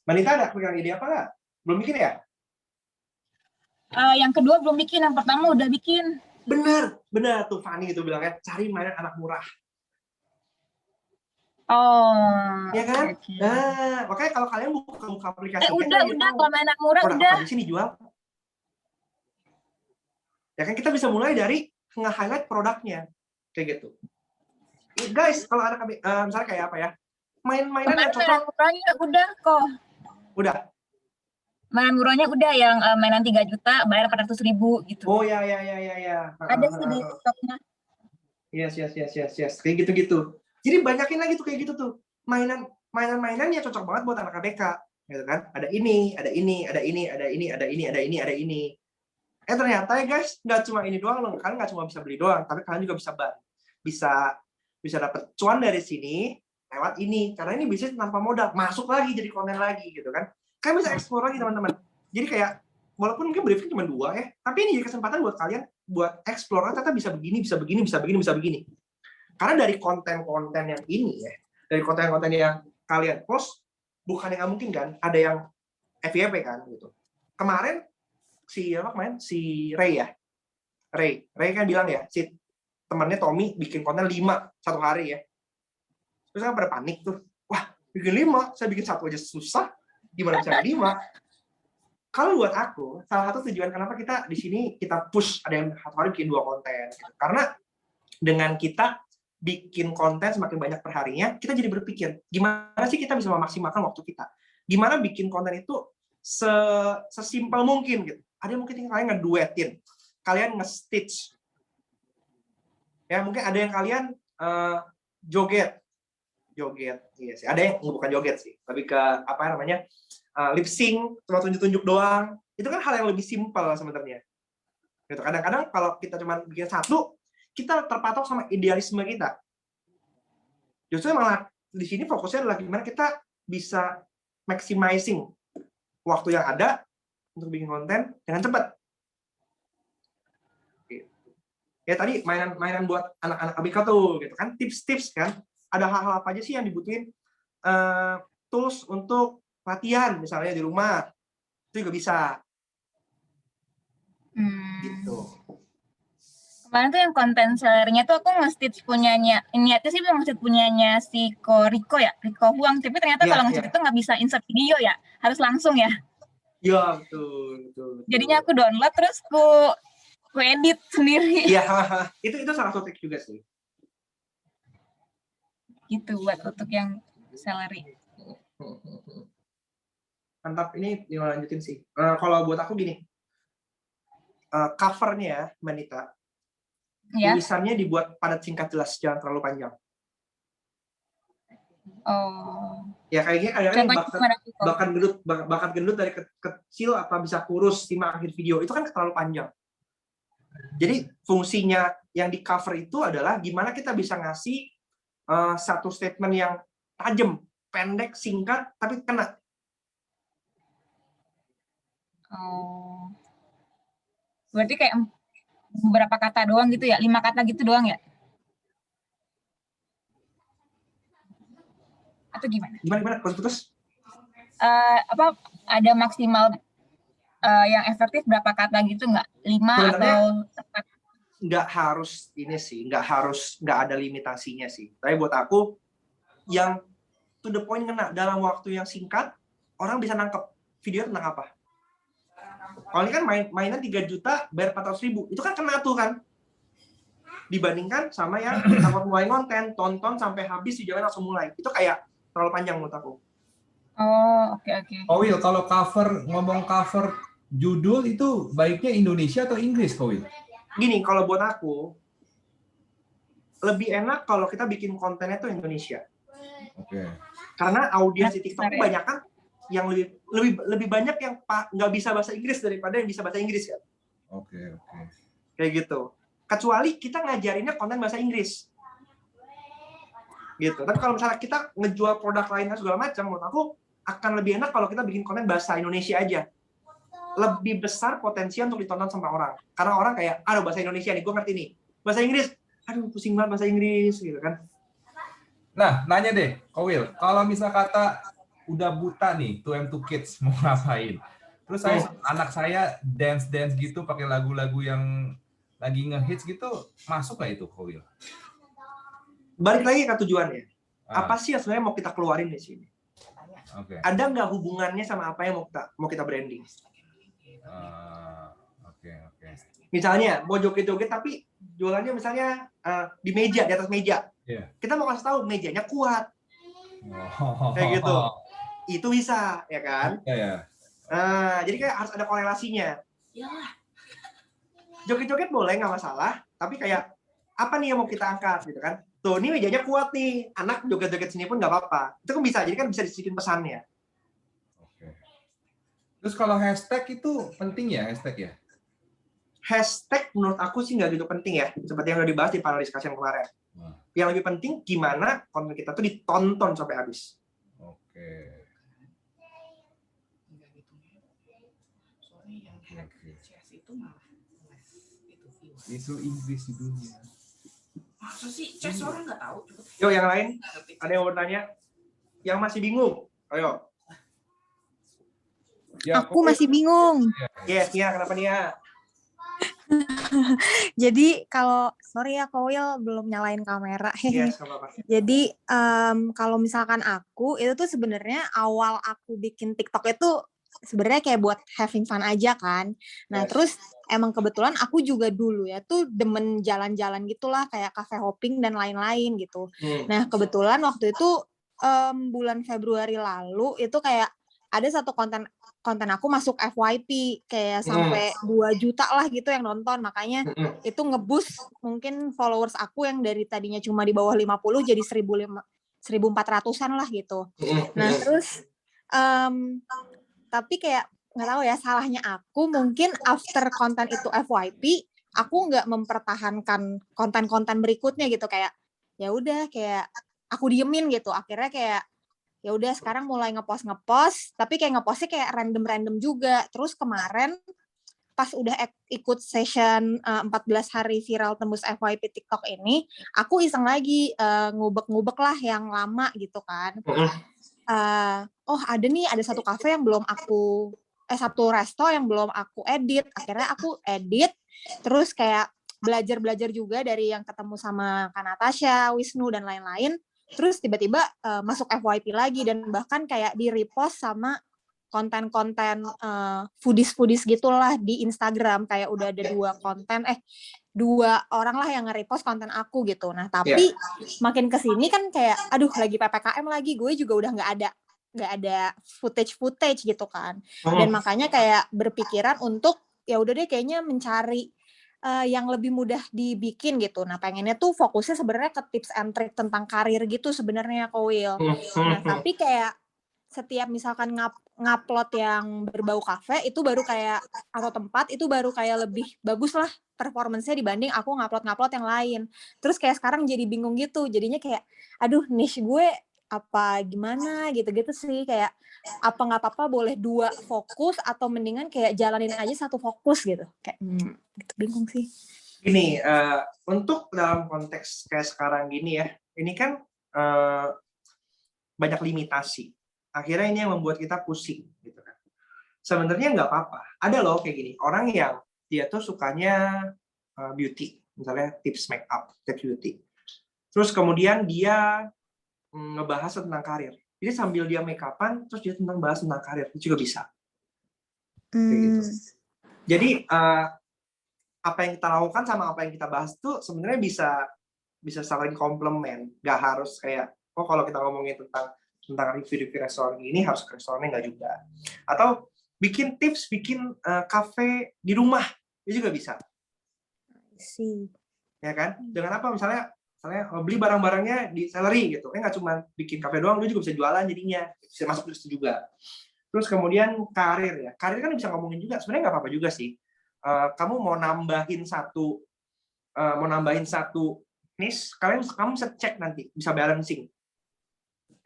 Manita ada pegang ide apa nggak? Belum bikin ya? Yang kedua belum bikin, yang pertama udah bikin. Benar tuh Fani itu bilangnya, cari mainan anak murah. Oh. Ya kan? Okay. Nah, makanya kalau kalian buka aplikasi udah kalau main anak murah produk udah. apa di sini jual. Ya kan kita bisa mulai dari nge-highlight produknya. Kayak gitu. Guys, kalau anak misalnya kayak apa ya? Main-mainan yang cocok. Mainan murahnya udah kok. Udah. Mainan murahnya udah yang mainan 3 juta bayar 400.000 gitu. Oh ya. Ada sih di TikToknya. Yes. Kayak gitu-gitu. Jadi banyakin lagi tuh kayak gitu tuh. Mainan-mainan yang cocok banget buat anak ABK. Gitu kan? Ada ini. Ternyata ya guys, nggak cuma ini doang loh. Kalian nggak cuma bisa beli doang, tapi kalian juga bisa dapat cuan dari sini lewat ini. Karena ini bisnis tanpa modal, masuk lagi jadi konten lagi gitu kan. Kalian bisa explore lagi teman-teman. Jadi kayak walaupun mungkin briefing cuma 2 ya, tapi ini jadi kesempatan buat kalian buat explore ternyata bisa begini. Karena dari konten-konten yang ini ya, dari konten-konten yang kalian post, bukan yang nggak mungkin kan, ada yang FYP kan gitu. Kemarin si Ray ya. Ray kan bilang ya, si temannya Tommy bikin konten 5 satu hari ya. Terus kan pada panik tuh. Wah, bikin 5, saya bikin 1 aja susah. Gimana bisa 5? Kalau buat aku, salah satu tujuan kenapa kita di sini kita push ada yang satu hari bikin 2 konten. Gitu. Karena dengan kita bikin konten semakin banyak perharinya, kita jadi berpikir, gimana sih kita bisa memaksimalkan waktu kita? Gimana bikin konten itu sesimpel mungkin gitu. Ada yang mungkin kalian ngeduetin, kalian nge-stitch. Ya, mungkin ada yang kalian joget. Iya sih. Ada yang bukan joget sih, tapi ke apa namanya? lip sync, cuma tunjuk-tunjuk doang. Itu kan hal yang lebih simpel sebenarnya. Gitu. Kadang-kadang kalau kita cuma bikin satu, kita terpatok sama idealisme kita. Justru malah di sini fokusnya adalah gimana kita bisa maximizing waktu yang ada untuk bikin konten dengan cepat. Ya tadi mainan buat anak-anak ABK tuh, gitu kan, tips-tips kan. Ada hal-hal apa aja sih yang dibutuhin? Tools untuk latihan misalnya di rumah, itu juga bisa. Gitu. Kemarin tuh yang konten sellernya tuh aku nge-stitch punyanya, niatnya sih mau nge-stitch punyanya si Riko ya, Riko Huang, tapi ternyata kalau nge-stitch itu nggak bisa insert video ya, harus langsung ya. Iya, betul. Jadinya aku download terus ku edit sendiri. Iya, itu salah satu trik juga sih. Gitu buat untuk yang salary. Mantap, ini lanjutin sih. Kalau buat aku gini, covernya Manita, Ya. tulisannya dibuat padat, singkat, jelas, jangan terlalu panjang. Oh. Ya kayaknya kadang-kadang bakat gendut dari kecil apa bisa kurus simak akhir video itu kan terlalu panjang. Jadi fungsinya yang di cover itu adalah gimana kita bisa ngasih satu statement yang tajam, pendek, singkat, tapi kena. Oh. Berarti kayak beberapa kata doang gitu ya? 5 kata gitu doang ya? Atau gimana? Gimana? Putus? Ada maksimal yang efektif berapa kata gitu nggak? 5 atau 4? Nggak harus ini sih, nggak ada limitasinya sih. Tapi buat aku, yang to the point kena dalam waktu yang singkat, orang bisa nangkep video tentang apa. Kalau ini kan mainan 3 juta, bayar 400.000, itu kan kena tuh kan. Dibandingkan sama yang takut mulai konten, tonton sampai habis, videonya langsung mulai. Itu kayak terlalu panjang menurut aku. Oh, oke. Will, kalau ngomong cover judul itu baiknya Indonesia atau Inggris, Will? Gini, kalau buat aku, lebih enak kalau kita bikin kontennya tuh Indonesia. Oke. Karena audiens di TikTok kebanyakan yang lebih banyak yang nggak bisa bahasa Inggris daripada yang bisa bahasa Inggris ya. Oke. Kayak gitu. Kecuali kita ngajarinnya konten bahasa Inggris. Gitu. Tapi kalau misalnya kita ngejual produk lain segala macam, menurut aku akan lebih enak kalau kita bikin konten bahasa Indonesia aja. Lebih besar potensi untuk ditonton sama orang. Karena orang kayak, aduh bahasa Indonesia nih, gue ngerti nih. Bahasa Inggris, aduh pusing banget bahasa Inggris, gitu kan. Nah, nanya deh, Will, kalau misal kata udah buta nih, 2M2 Kids mau ngapain? Terus anak saya dance gitu pakai lagu-lagu yang lagi ngehits gitu, masuk nggak itu, Will? Balik lagi ke tujuannya. Apa sih yang sebenarnya mau kita keluarin di sini? Okay. Ada nggak hubungannya sama apa yang mau kita branding? Oke. Misalnya mau joget-joget tapi jualannya misalnya di atas meja. Yeah. Kita mau kasih tahu mejanya kuat. Kayak gitu. Itu bisa, ya kan? Yeah. Jadi kayak harus ada korelasinya. Iyalah. Joget-joget boleh nggak masalah, tapi kayak apa nih yang mau kita angkat gitu kan? Tuh, ini mejanya kuat nih. Anak joget-joget sini pun nggak apa-apa. Itu kan bisa. Jadi kan bisa disisipin pesannya. Oke. Terus kalau hashtag itu penting ya, hashtag ya? Hashtag menurut aku sih nggak gitu penting ya. Seperti yang udah dibahas di panel discussion kemarin. Yang lebih penting gimana konten kita tuh ditonton sampai habis. Oke. Itu Inggris judulnya. Masa sih chess orang nggak tahu? Yo, yang lain ada yang mau bertanya? Yang masih bingung? Ayo. Ya, aku masih bingung. Yes, Nia, kenapa Nia? Jadi kalau sorry ya Will belum nyalain kamera. Yes, apa-apa. Jadi kalau misalkan aku itu tuh sebenarnya awal aku bikin TikTok itu sebenarnya kayak buat having fun aja kan. Nah, terus emang kebetulan aku juga dulu ya tuh demen jalan-jalan gitulah kayak cafe hopping dan lain-lain gitu. Nah, kebetulan waktu itu bulan Februari lalu itu kayak ada satu konten aku masuk FYP kayak sampai 2 juta lah gitu yang nonton, makanya itu nge-boost mungkin followers aku yang dari tadinya cuma di bawah 50 jadi 1.400-an lah gitu. Nah terus tapi kayak nggak tahu ya, salahnya aku mungkin after konten itu FYP, aku nggak mempertahankan konten-konten berikutnya gitu, kayak ya udah kayak aku diemin gitu. Akhirnya kayak ya udah sekarang mulai ngepost, tapi kayak ngepostnya kayak random juga. Terus kemarin pas udah ikut session 14 hari viral tembus FYP TikTok ini, aku iseng lagi ngubek-ngubek lah yang lama gitu kan. Oh ada satu kafe yang belum aku satu resto yang belum aku edit. Akhirnya aku edit, terus kayak belajar juga dari yang ketemu sama Kak Natasha, Wisnu dan lain-lain. Terus tiba-tiba masuk FYP lagi, dan bahkan kayak di repost sama konten-konten foodies gitulah di Instagram. Kayak udah ada dua orang lah yang nge-repost konten aku gitu. Nah tapi makin kesini kan kayak aduh lagi PPKM lagi, gue juga udah nggak ada footage gitu kan. Dan makanya kayak berpikiran untuk ya udah deh kayaknya mencari yang lebih mudah dibikin gitu. Nah pengennya tuh fokusnya sebenarnya ke tips and trick tentang karir gitu sebenarnya, Ko Will. Nah tapi kayak setiap misalkan ngupload yang berbau kafe itu baru kayak, atau tempat itu baru kayak lebih bagus lah performance-nya dibanding aku ngupload yang lain. Terus kayak sekarang jadi bingung gitu, jadinya kayak aduh niche gue apa gimana gitu sih, kayak apa nggak apa-apa boleh 2 fokus atau mendingan kayak jalanin aja 1 fokus gitu, kayak gitu, bingung sih. Gini, untuk dalam konteks kayak sekarang gini ya, ini kan banyak limitasi. Akhirnya ini yang membuat kita pusing gitu kan. Sebenarnya nggak apa-apa. Ada loh kayak gini, orang yang dia tuh sukanya beauty, misalnya tips make up, tips beauty. Terus kemudian dia ngebahas tentang karir. Jadi sambil dia make up-an, terus dia bahas tentang karir, itu juga bisa. Kayak gitu. Jadi apa yang kita lakukan sama apa yang kita bahas tuh sebenarnya bisa saling komplement. Nggak harus kayak, oh kalau kita ngomongin tentang review restoran ini harus ke restorannya, nggak juga. Atau bikin tips, bikin kafe di rumah, itu juga bisa. Ya kan? Dengan apa? Misalnya beli barang-barangnya di Celery gitu. Nggak cuma bikin kafe doang, lu juga bisa jualan jadinya. Bisa masuk di situ juga. Terus kemudian karir ya. Karir kan bisa ngomongin juga. Sebenarnya nggak apa-apa juga sih. Kamu mau nambahin satu niche, kamu bisa cek nanti, bisa balancing.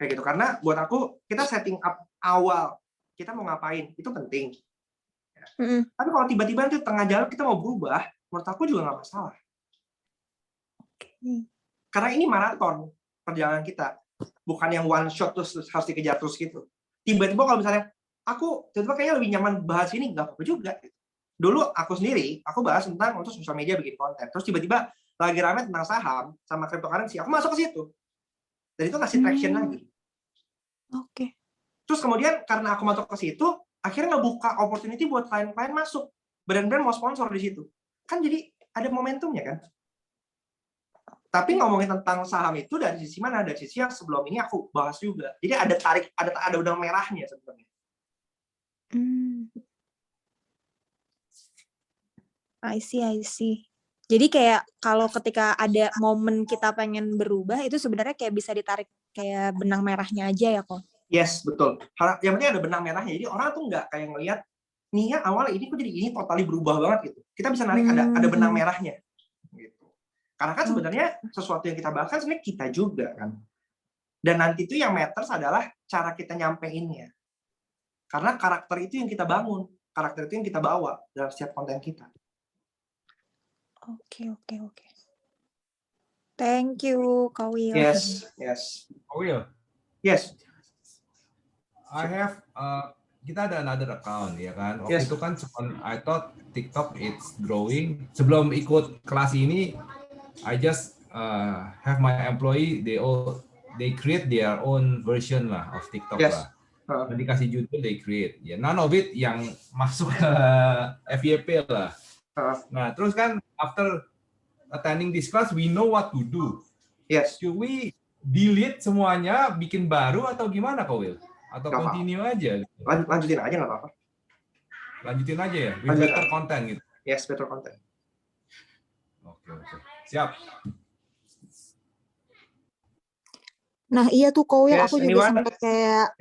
Kayak gitu. Karena buat aku, kita setting up awal, kita mau ngapain, itu penting. Tapi kalau tiba-tiba nanti tengah jalan kita mau berubah, menurut aku juga nggak masalah. Karena ini maraton perjalanan kita, bukan yang one shot terus harus dikejar terus gitu. Tiba-tiba kalau misalnya aku tiba-tiba kayaknya lebih nyaman bahas ini, nggak apa-apa juga. Dulu aku sendiri, aku bahas tentang untuk sosial media bikin konten, terus tiba-tiba lagi rame tentang saham sama cryptocurrency, aku masuk ke situ. Dan itu ngasih traction lagi. Terus kemudian karena aku masuk ke situ, akhirnya ngebuka opportunity buat klien-klien masuk, brand-brand mau sponsor di situ. Kan jadi ada momentumnya kan. Tapi ngomongin tentang saham itu dari sisi mana? Dari sisi yang sebelum ini aku bahas juga. Jadi ada udang merahnya sebenarnya. I see. Jadi kayak kalau ketika ada momen kita pengen berubah, itu sebenarnya kayak bisa ditarik kayak benang merahnya aja ya kok? Yes, betul. Yang penting ada benang merahnya. Jadi orang tuh nggak kayak ngelihat, nih ya awalnya ini kok jadi ini totally berubah banget gitu. Kita bisa narik ada benang merahnya. Gitu. Karena kan sebenarnya sesuatu yang kita bahas kan sebenarnya kita juga kan. Dan nanti itu yang matters adalah cara kita nyampeinnya. Karena karakter itu yang kita bangun. Karakter itu yang kita bawa dalam setiap konten kita. Oke. Thank you, Kak Will. Yes. Kak Will? Yes. I have kita ada another account ya kan. Waktu itu kan I thought TikTok it's growing. Sebelum ikut kelas ini, I just have my employee they create their own version lah of TikTok lah. Dan dikasih judul they create. Ya, none of it yang masuk ke FYP lah. Nah, terus kan after attending this class we know what to do. Yes. Should we delete semuanya, bikin baru atau gimana Kak Will? Atau continue aja? Lanjutin aja nggak apa-apa. Lanjutin aja ya, with better content gitu. Yes, better content. Oke. Siap. Nah iya tuh Kak Will, aku juga sempet kayak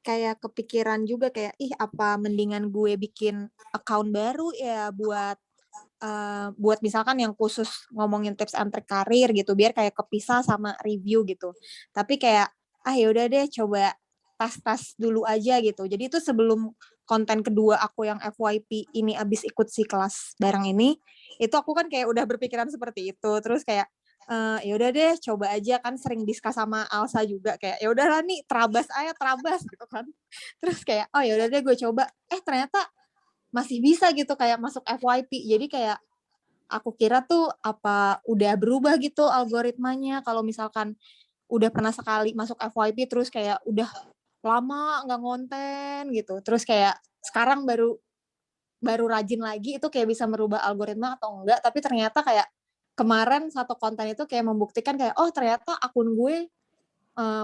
kayak kepikiran juga kayak, ih apa mendingan gue bikin account baru ya buat misalkan yang khusus ngomongin tips and trick karir gitu, biar kayak kepisah sama review gitu. Tapi kayak, ya udah deh coba tas-tas dulu aja gitu. Jadi itu sebelum konten kedua aku yang FYP ini abis ikut si kelas bareng ini, itu aku kan kayak udah berpikiran seperti itu. Terus kayak, ya udah deh coba aja, kan sering discuss sama Alsa juga kayak ya udahlah nih terabas gitu kan. Terus kayak ya udah deh gue coba, ternyata masih bisa gitu kayak masuk FYP. Jadi kayak aku kira tuh apa udah berubah gitu algoritmanya kalau misalkan udah pernah sekali masuk FYP terus kayak udah lama nggak ngonten gitu. Terus kayak sekarang baru rajin lagi, itu kayak bisa merubah algoritma atau enggak. Tapi ternyata kayak kemarin satu konten itu kayak membuktikan kayak ternyata akun gue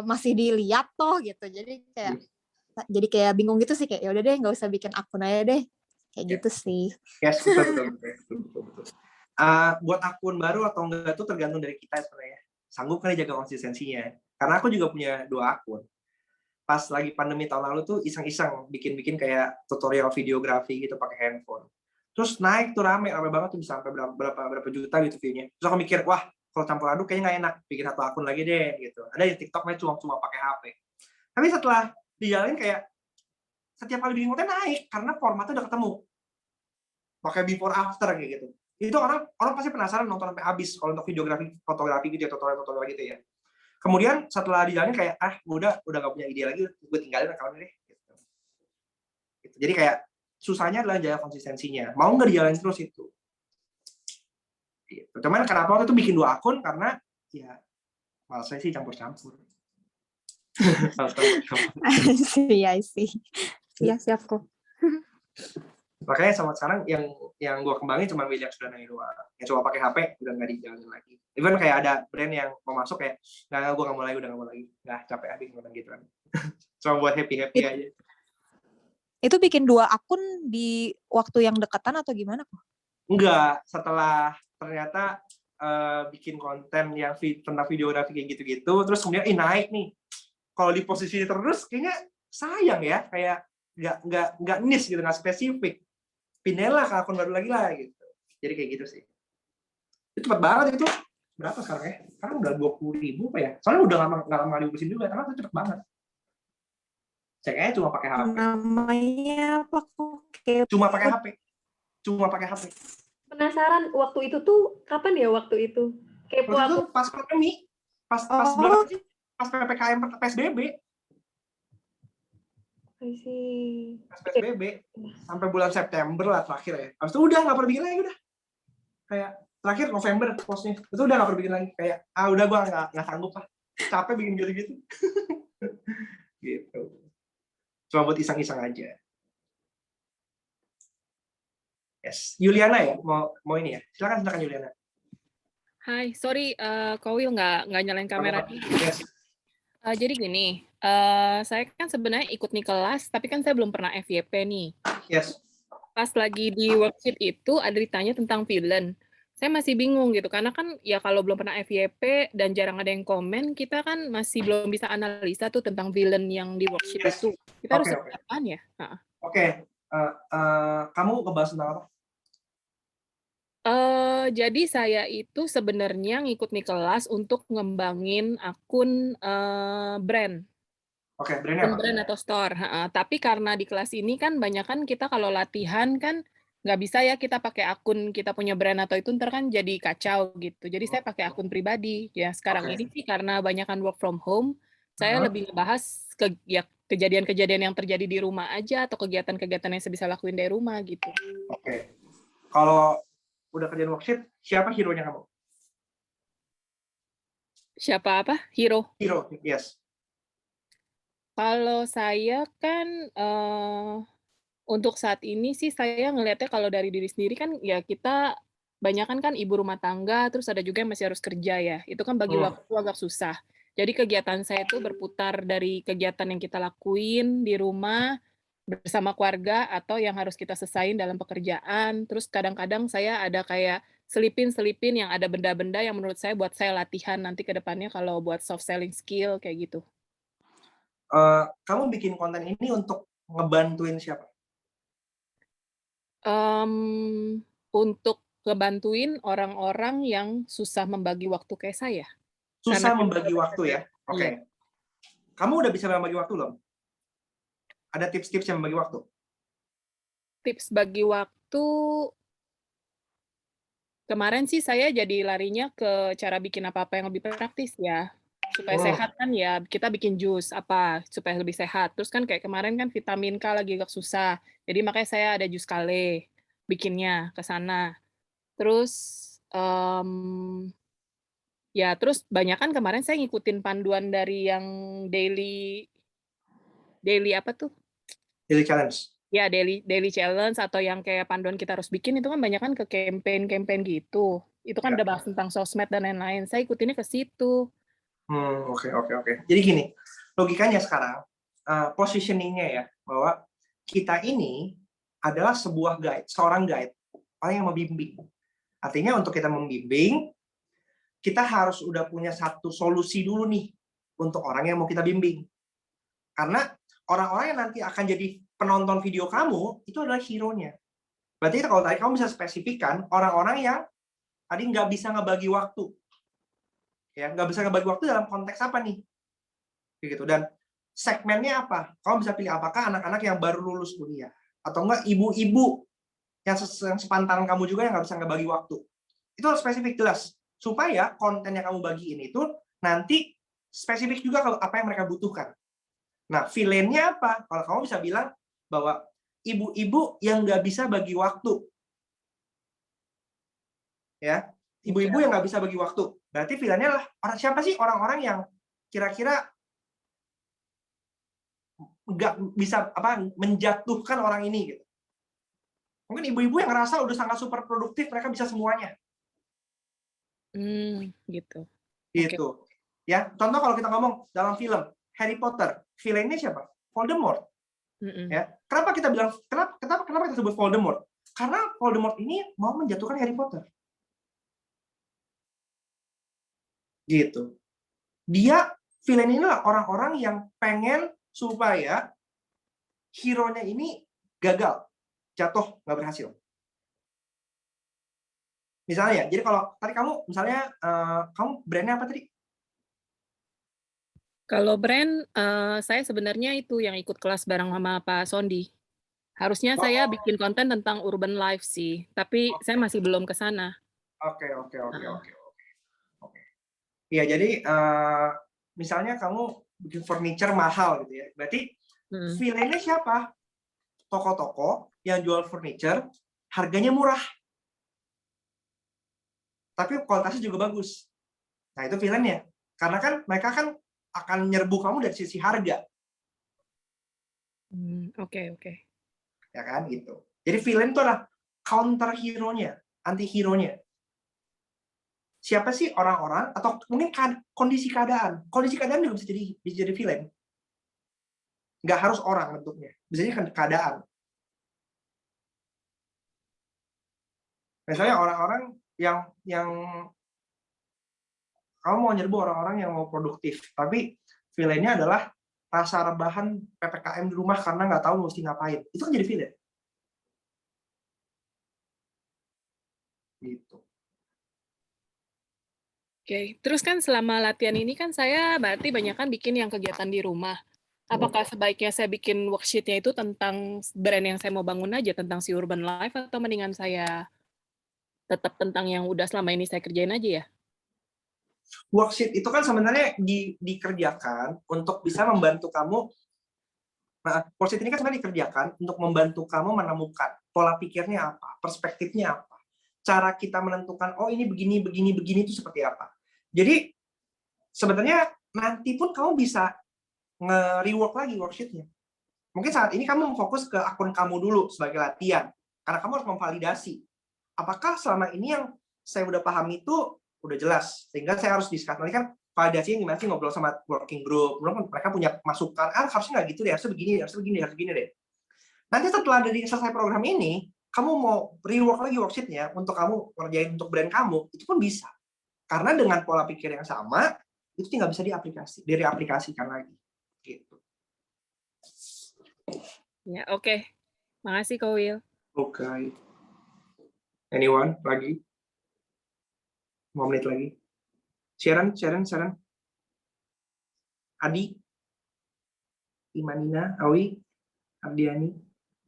masih dilihat toh gitu. Jadi kayak bingung gitu sih, kayak ya udah deh nggak usah bikin akun aja deh. Kayak gitu sih. Yes, betul. Buat akun baru atau enggak itu tergantung dari kita sebenarnya. Sanggup kali jaga konsistensinya. Karena aku juga punya 2 akun. Pas lagi pandemi tahun lalu tuh iseng-iseng bikin kayak tutorial videografi gitu pakai handphone. Terus naik tuh rame banget tuh, bisa sampai berapa juta gitu view-nya. Terus aku mikir, wah kalau campur aduk kayaknya nggak enak, bikin 1 akun lagi deh gitu. Ada di TikTok cuma pakai HP. Tapi setelah dijalanin kayak setiap kali bikin konten naik karena formatnya udah ketemu. Pakai before after kayak gitu. Itu orang pasti penasaran nonton sampai habis kalau untuk videografi, fotografi gitu ya, tutorial gitu ya. Kemudian setelah dijalanin kayak udah gak punya ide lagi, gue tinggalin account ini gitu. Jadi kayak susahnya adalah jaga konsistensinya. Mau nggak dijalanin terus itu. Gitu. Cuman kenapa waktu itu bikin 2 akun karena ya malas saya sih campur-campur. I see. Iya, siap kok. Makanya sama sekarang yang gue kembangin cuma yang sudah naik doang. Yang coba pakai HP udah nggak dijalanin lagi. Even kayak ada brand yang mau masuk kayak nggak, gue nggak mau lagi, udah nggak mau lagi. Nggak, capek habis nonton gitu kan. Cuma buat happy aja. Itu bikin 2 akun di waktu yang dekatan atau gimana kok? Enggak, setelah ternyata bikin konten yang tentang videografi kayak gitu-gitu, terus kemudian naik nih. Kalau di posisi terus kayaknya sayang ya, kayak nggak niche gitu, nggak spesifik. Pindahinlah ke akun baru lagi lah gitu. Jadi kayak gitu sih. Itu cepet banget itu. Berapa sekarang ya? Sekarang udah 20.000 apa ya? Soalnya udah nggak lama diurusin juga, karena itu cepet banget. Ceknya cuma pakai HP. Namanya apa kok? Cuma pakai HP. Penasaran waktu itu tuh kapan ya waktu itu? Kepo waktu itu aku. pas pandemi. Pas PPKM PSBB. Pas PSBB sampai bulan September lah terakhir ya. Habis itu udah nggak pernah bikin lagi udah. Kayak terakhir November postnya. Itu udah nggak pernah bikin lagi. Kayak udah gue nggak sanggup lah. Capek bikin gitu-gitu. Gitu. Cuma buat iseng-iseng aja. Yes. Yuliana ya, mau ini ya. Silakan Yuliana. Hai, sorry, Kowil nggak nyalain kamera. Yes. Jadi gini, saya kan sebenarnya ikut nih kelas, tapi kan saya belum pernah FYP nih. Yes. Pas lagi di worksheet itu ada ditanya tentang villain. Saya masih bingung gitu, karena kan ya kalau belum pernah FYP dan jarang ada yang komen, kita kan masih belum bisa analisa tuh tentang villain yang di worksheet itu. Kita harus apaan ya? Oke. Kamu ngebahas tentang apa? Jadi saya itu sebenarnya ngikut nih kelas untuk ngembangin akun brand. Oke, brandnya apa? Brand atau store. Tapi karena di kelas ini kan banyak kan kita kalau latihan kan nggak bisa ya kita pakai akun kita punya brand atau itu ntar kan jadi kacau gitu. Jadi saya pakai akun pribadi. Ya sekarang ini sih karena banyakan work from home, saya lebih ngebahas kejadian-kejadian yang terjadi di rumah aja atau kegiatan-kegiatan yang saya bisa lakuin dari rumah gitu. Oke. Kalau udah kerjaan worksheet, siapa hero-nya kamu? Siapa apa? Hero? Hero, yes. Kalau saya kan untuk saat ini sih saya ngelihatnya kalau dari diri sendiri kan ya kita banyakan kan ibu rumah tangga, terus ada juga yang masih harus kerja ya. Itu kan bagi waktu agak susah. Jadi kegiatan saya itu berputar dari kegiatan yang kita lakuin di rumah bersama keluarga atau yang harus kita selesaiin dalam pekerjaan. Terus kadang-kadang saya ada kayak selipin yang ada benda-benda yang menurut saya buat saya latihan nanti ke depannya kalau buat soft selling skill kayak gitu. kamu bikin konten ini untuk ngebantuin siapa? Untuk ngebantuin orang-orang yang susah membagi waktu kayak saya. Susah Karena membagi waktu ya? Oke. Iya. Kamu udah bisa membagi waktu belum? Ada tips-tips yang membagi waktu? Tips bagi waktu, kemarin sih saya jadi larinya ke cara bikin apa-apa yang lebih praktis ya. Supaya sehat kan ya, kita bikin jus apa, supaya lebih sehat. Terus kan kayak kemarin kan vitamin K lagi agak susah. Jadi makanya saya ada jus kale, bikinnya ke sana. Terus, ya terus banyak kan kemarin saya ngikutin panduan dari yang daily apa tuh? Daily challenge. Ya, daily challenge atau yang kayak panduan kita harus bikin itu kan banyak kan ke campaign gitu. Itu kan Ya. udah bahas tentang sosmed dan lain-lain. Saya ikutinnya ke situ. Oke. Jadi gini, logikanya sekarang, positioning-nya ya, bahwa kita ini adalah sebuah guide, seorang guide, orang yang membimbing. Artinya untuk kita membimbing, kita harus udah punya satu solusi dulu nih untuk orang yang mau kita bimbing. Karena orang-orang yang nanti akan jadi penonton video kamu, itu adalah hero-nya. Berarti kalau tadi kamu bisa spesifikkan orang-orang yang tadi nggak bisa ngebagi waktu. Ya, nggak bisa ngebagi waktu dalam konteks apa nih? Gitu. Dan segmennya apa? Kamu bisa pilih apakah anak-anak yang baru lulus kuliah. Atau enggak ibu-ibu yang sepantaran kamu juga yang nggak bisa ngebagi waktu. Itu harus spesifik, jelas. Supaya konten yang kamu bagiin itu nanti spesifik juga kalau apa yang mereka butuhkan. Nah, villain-nya apa? Kalau kamu bisa bilang bahwa ibu-ibu yang nggak bisa bagi waktu. Ya, ibu-ibu yang nggak bisa bagi waktu. Berarti villain-nya adalah siapa sih orang-orang yang kira-kira nggak bisa menjatuhkan orang ini gitu. Mungkin ibu-ibu yang ngerasa udah sangat super produktif, mereka bisa semuanya. Gitu. Gitu. Okay. Ya, contoh kalau kita ngomong dalam film Harry Potter, villain-nya siapa? Voldemort. Ya, kenapa kita bilang kenapa kita sebut Voldemort? Karena Voldemort ini mau menjatuhkan Harry Potter. Gitu. Dia villain ini lah orang-orang yang pengen supaya hero-nya ini gagal, jatuh, nggak berhasil. Misalnya, jadi kalau tadi kamu misalnya kamu brandnya apa tadi? Kalau brand, saya sebenarnya itu yang ikut kelas bareng sama Pak Sondi. Harusnya saya bikin konten tentang urban life sih, tapi saya masih belum ke sana. Oke. Iya, jadi misalnya kamu bikin furniture mahal gitu ya. Berarti villain-nya siapa? Toko-toko yang jual furniture, harganya murah. Tapi kualitasnya juga bagus. Nah, itu villain-nya. Karena kan mereka kan akan nyerbu kamu dari sisi harga. Oke. Ya kan, gitu. Jadi villain itu adalah counter hero-nya, anti hero-nya. Siapa sih orang-orang atau mungkin kondisi keadaan. Kondisi keadaan juga bisa jadi villain. Nggak harus orang bentuknya. Bisa jadi keadaan. Misalnya orang-orang yang kamu mau nyerbu orang-orang yang mau produktif, tapi villain-nya adalah rasa rebahan PPKM di rumah karena nggak tahu mesti ngapain. Itu kan jadi villain. Gitu. Oke, terus kan selama latihan ini kan saya berarti banyak kan bikin yang kegiatan di rumah. Apakah sebaiknya saya bikin worksheet-nya itu tentang brand yang saya mau bangun aja, tentang si urban life, atau mendingan saya tetap tentang yang udah selama ini saya kerjain aja ya? Worksheet itu kan sebenarnya dikerjakan untuk bisa membantu kamu. Nah, worksheet ini kan sebenarnya dikerjakan untuk membantu kamu menemukan pola pikirnya apa, perspektifnya apa, cara kita menentukan, oh ini begini itu seperti apa. Jadi sebenarnya nanti pun kamu bisa nge-rework lagi worksheet-nya. Mungkin saat ini kamu fokus ke akun kamu dulu sebagai latihan, karena kamu harus memvalidasi. Apakah selama ini yang saya udah paham itu udah jelas, sehingga saya harus discuss. Nanti kan validasinya gimana sih, ngobrol sama working group, mereka punya masukan, harusnya nggak gitu deh, harusnya begini deh. Nanti setelah dari selesai program ini, kamu mau rework lagi worksheet-nya untuk kamu ngerjain untuk brand kamu, itu pun bisa. Karena dengan pola pikir yang sama, itu tinggal bisa diaplikasikan lagi. Gitu. Ya, oke. Makasih, Ko Will. Oke. Anyone lagi? 5 menit lagi. Sharon. Adi, Imanina, Awi, Ardiani,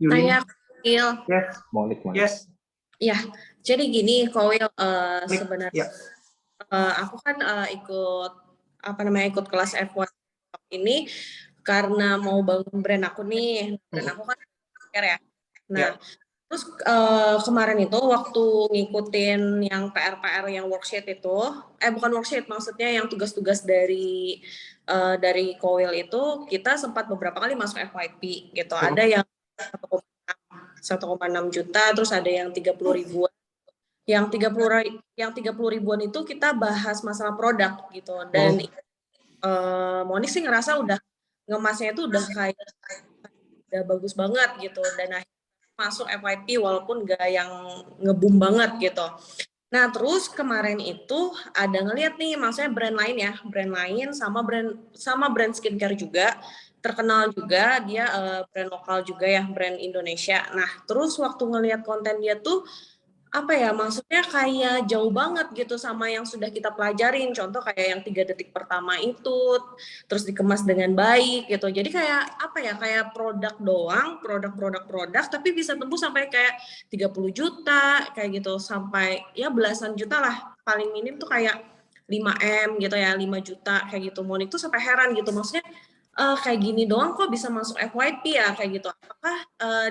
Yulin. Saya Will. Yes. Monik. Yes. Ya, jadi gini, Ko Will, Monik. sebenarnya Ya. aku kan ikut kelas F1 ini karena mau bangun brand aku nih. Brand aku kan ya. Nah, terus kemarin itu waktu ngikutin yang PR yang worksheet itu, bukan worksheet, maksudnya yang tugas-tugas dari Ko Will itu, kita sempat beberapa kali masuk FYP gitu. Ada yang 1,6 juta, terus ada yang 30 ribuan. Yang 30 ribuan itu kita bahas masalah produk gitu. Dan Monik sih ngerasa udah ngemasnya itu udah kayak udah bagus banget gitu. Dan akhirnya masuk FYP walaupun gak yang nge-boom banget gitu. Nah, terus kemarin itu ada ngeliat nih, maksudnya brand lain sama brand skincare juga, terkenal juga, dia brand lokal juga ya, brand Indonesia. Nah, terus waktu ngeliat konten dia tuh, maksudnya kayak jauh banget gitu sama yang sudah kita pelajarin. Contoh kayak yang 3 detik pertama itu, terus dikemas dengan baik gitu. Jadi kayak kayak produk doang, produk, tapi bisa tembus sampai kayak 30 juta, kayak gitu, sampai ya belasan juta lah. Paling minim tuh kayak 5M gitu ya, 5 juta kayak gitu. Monik tuh sampai heran gitu, maksudnya kayak gini doang kok bisa masuk FYP ya, kayak gitu. Apakah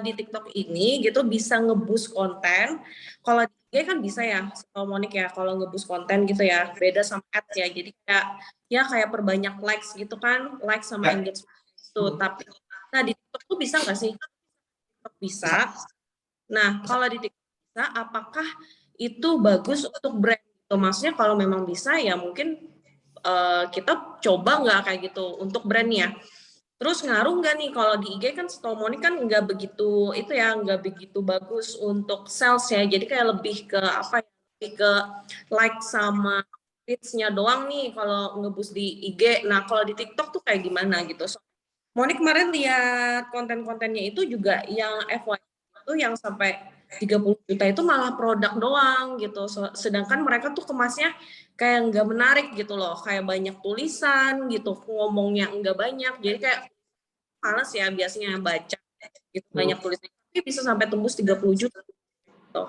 di TikTok ini gitu bisa nge-boost konten? Kalau di IG kan bisa ya, sama Monik ya, kalau nge-boost konten gitu ya, beda sama ads ya. Jadi kayak perbanyak likes gitu kan, like sama engagement itu. Tapi nah di TikTok tuh bisa nggak sih? TikTok bisa. Nah, kalau di TikTok bisa, apakah itu bagus untuk brand? Maksudnya kalau memang bisa ya mungkin kita coba nggak kayak gitu untuk brandnya. Terus ngaruh nggak nih kalau di IG kan Monik kan nggak begitu bagus untuk sales ya. Jadi kayak lebih ke lebih ke like sama reach-nya doang nih kalau nge-boost di IG. Nah kalau di TikTok tuh kayak gimana gitu. Monik kemarin lihat konten-kontennya itu juga yang FYP itu yang sampai 30 juta itu malah produk doang gitu. Sedangkan mereka tuh kemasnya kayak nggak menarik gitu loh, kayak banyak tulisan gitu, ngomongnya nggak banyak, jadi kayak males ya biasanya baca gitu, banyak tulisan, tapi bisa sampai tembus 30 juta gitu.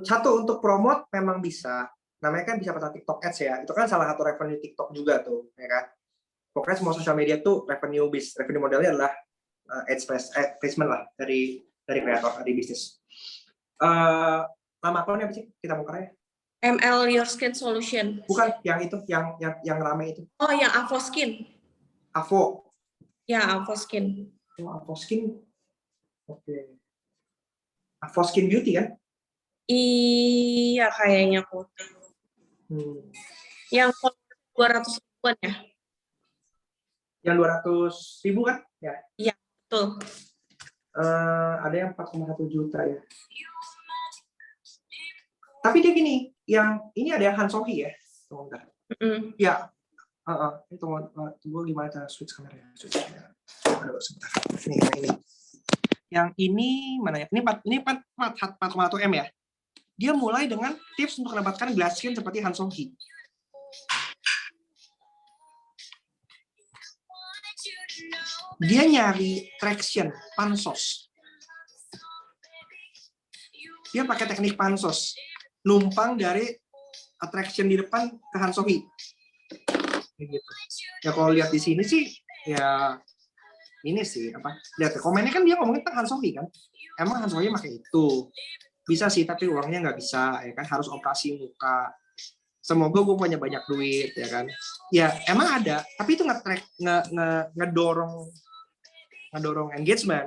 Satu, untuk promote memang bisa, namanya kan bisa pakai TikTok Ads ya, itu kan salah satu revenue TikTok juga tuh, ya kan. Pokoknya semua sosial media tuh revenue modelnya adalah ads placement lah dari kreator, dari bisnis. Nama akunnya apa sih? Kita mau ya? ML Your Skin Solution. Bukan, yang itu, yang rame itu. Oh, yang Avo Skin. Avo. Ya, Avo Skin. Oh, Avo Skin. Oke. Avo Skin Beauty kan? Iya, kayaknya kok. Yang 200 ribuan ya? Yang 200 ribu kan? Ya. Iya, betul. Ada yang 4,1 juta ya. Tapi dia gini, yang ini ada yang Hansohi ya. Tunggu bentar. Ya. Tunggu gimana cara switch kameranya. Aduh, sebentar. Ini. Yang ini mana ya? Ini 4,1 M ya. Dia mulai dengan tips untuk mendapatkan glass skin seperti Hansohi. Dia nyari traction, pansos. Dia pakai teknik pansos. Numpang dari attraction di depan ke Hansohi. Gitu. Ya kalau lihat di sini sih, ya ini sih apa? Lihat komennya kan dia ngomongin tentang Hansohi kan. Emang Hansohi pakai itu. Bisa sih, tapi uangnya nggak bisa, ya kan, harus operasi muka. Semoga gue punya banyak duit, ya kan. Ya emang ada, tapi itu ngedorong engagement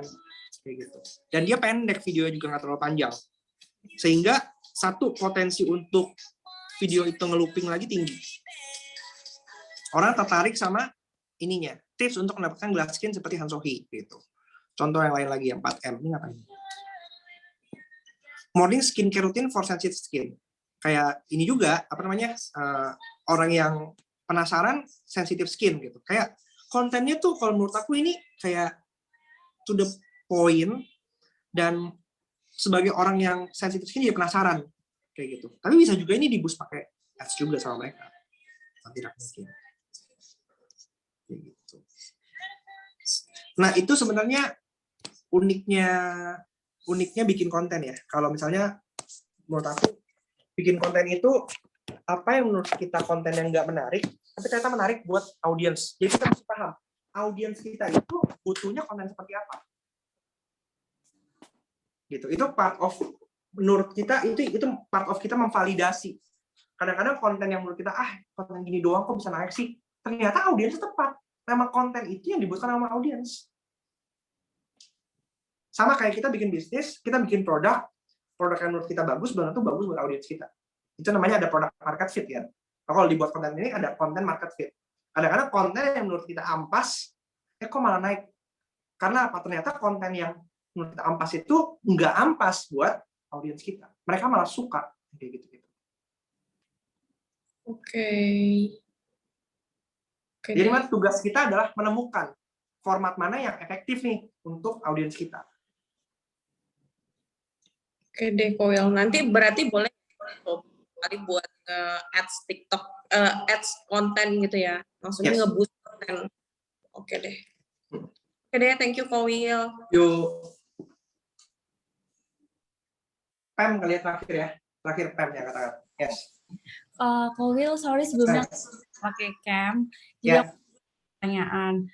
kayak gitu. Dan dia pendek, videonya juga nggak terlalu panjang, sehingga satu potensi untuk video itu nge-looping lagi tinggi. Orang tertarik sama ininya, tips untuk mendapatkan glass skin seperti Hansohi gitu. Contoh yang lain lagi, yang 4M ini ngapain? Morning skincare routine for sensitive skin. Kayak ini juga, orang yang penasaran sensitive skin gitu. Kayak kontennya tuh kalau menurut aku ini kayak to the point, dan sebagai orang yang sensitif sini dia penasaran kayak gitu. Tapi bisa juga ini di-boost pakai ads juga sama mereka. Tidak mungkin. Kayak gitu. Nah, itu sebenarnya uniknya bikin konten ya. Kalau misalnya menurut aku bikin konten itu apa yang menurut kita konten yang nggak menarik, tapi ternyata menarik buat audiens. Jadi kita mesti paham audiens kita itu butuhnya konten seperti apa. Gitu. Itu part of menurut kita itu part of kita memvalidasi. Kadang-kadang konten yang menurut kita konten gini doang kok bisa naik sih. Ternyata audiensnya tepat. Nama konten itu yang dibutuhkan sama audiens. Sama kayak kita bikin bisnis, kita bikin produk yang menurut kita bagus, belum tentu bagus buat audiens kita. Itu namanya ada product market fit ya. Kalau dibuat konten ini ada konten market fit. Kadang-kadang konten yang menurut kita ampas, kok malah naik. Karena apa? Ternyata konten yang menurut kita ampas itu nggak ampas buat audiens kita. Mereka malah suka kayak gitu. Oke. Jadi tugas kita adalah menemukan format mana yang efektif nih untuk audiens kita. Oke deh, Koil. Nanti berarti boleh kali buat ads TikTok, ads konten gitu ya. Maksudnya nge-boost konten. Oke deh. Oke deh, thank you, Koil. Yuk. Pam, kalian terakhir ya. Terakhir Pam yang katakan. Yes. Koil, sorry sebelumnya pakai cam. Jadi pertanyaan.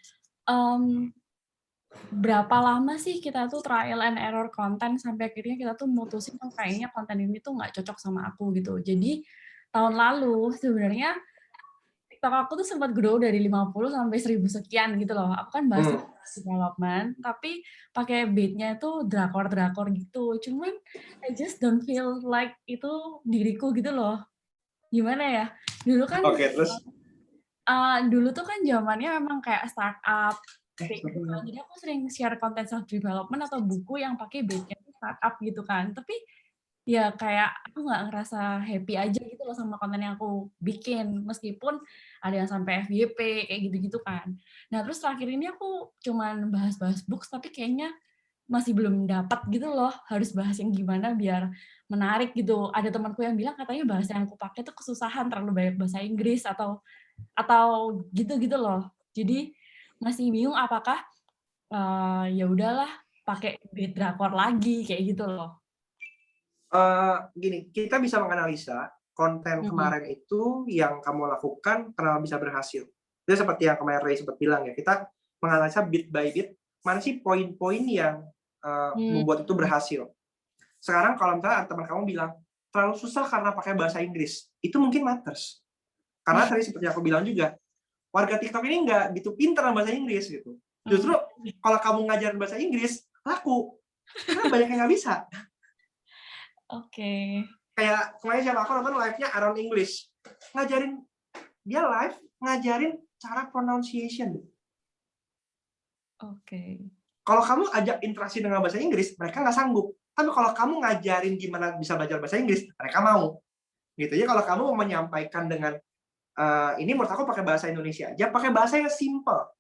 Berapa lama sih kita tuh trial and error konten sampai akhirnya kita tuh mutusin kayaknya konten ini tuh nggak cocok sama aku gitu. Jadi tahun lalu sebenarnya TikTok aku tuh sempat grow dari 50 sampai 1000 sekian gitu loh. Aku kan bahas development, tapi pakai beatnya itu drakor gitu. Cuman I just don't feel like itu diriku gitu loh. Gimana ya? Dulu kan terus? Dulu tuh kan zamannya memang kayak startup. Jadi aku sering share konten self development atau buku yang pakai base-nya startup gitu kan. Tapi ya kayak aku nggak ngerasa happy aja gitu loh sama konten yang aku bikin, meskipun ada yang sampai FYP kayak gitu-gitu kan. Nah terus terakhir ini aku cuman bahas-bahas books, tapi kayaknya masih belum dapat gitu loh, harus bahas yang gimana biar menarik gitu. Ada temanku yang bilang katanya bahasa yang aku pakai tuh kesusahan, terlalu banyak bahasa Inggris atau gitu-gitu loh. Jadi masih bingung apakah ya udahlah pakai beat drakor lagi kayak gitu loh. Gini, kita bisa menganalisa konten kemarin itu yang kamu lakukan kenapa bisa berhasil. Itu seperti yang kemarin Ray sempat bilang ya, kita menganalisa bit by bit mana sih poin-poin yang membuat itu berhasil. Sekarang kalau misalnya teman kamu bilang terlalu susah karena pakai bahasa Inggris, itu mungkin matters. Karena tadi seperti aku bilang juga, warga TikTok ini nggak gitu pintar bahasa Inggris gitu. Justru kalau kamu ngajarin bahasa Inggris, laku. Karena banyak yang nggak bisa. Oke. Kayak kemarin siapa aku nonton live-nya Around English. Dia live ngajarin cara pronunciation. Oke. Kalau kamu ajak interaksi dengan bahasa Inggris, mereka nggak sanggup. Tapi kalau kamu ngajarin gimana bisa belajar bahasa Inggris, mereka mau. Gitu ya, kalau kamu mau menyampaikan dengan ini menurut aku pakai bahasa Indonesia aja, pakai bahasa yang simple.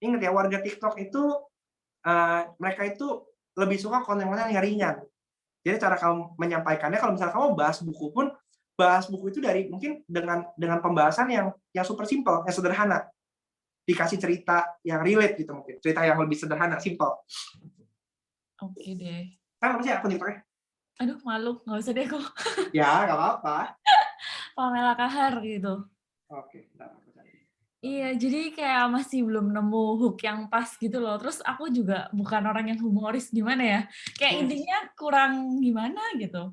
Ingat ya, warga TikTok itu mereka itu lebih suka konten-konten yang ringan. Jadi cara kamu menyampaikannya, kalau misalnya kamu bahas buku pun, bahas buku itu dari mungkin dengan pembahasan yang super simple, yang sederhana. Dikasih cerita yang relate gitu mungkin, cerita yang lebih sederhana, simple. Oke deh. Kan apa sih akun TikToknya? Aduh malu, nggak usah deh kok. Ya nggak apa-apa. Pamela Kahar gitu. Oke, bentar, aku cari. Iya, jadi kayak masih belum nemu hook yang pas gitu loh. Terus aku juga bukan orang yang humoris gimana ya. Kayak intinya kurang gimana gitu.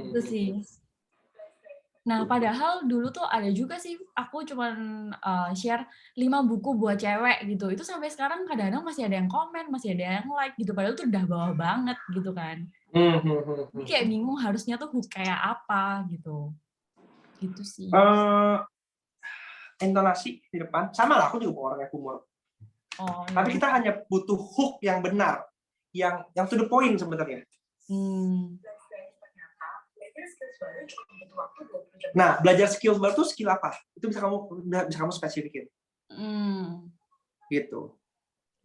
Itu sih. Nah, padahal dulu tuh ada juga sih, aku cuman share 5 buku buat cewek gitu. Itu sampai sekarang kadang-kadang masih ada yang komen, masih ada yang like gitu. Padahal tuh udah bawah banget gitu kan. Jadi kayak bingung harusnya tuh hook kayak apa gitu. Gitu sih. Intonasi di depan sama lah, aku juga orang yang humor. Tapi kita hanya butuh hook yang benar, yang to the point sebenarnya. Nah, belajar skill baru itu skill apa? Itu bisa kamu spesifikin. Gitu.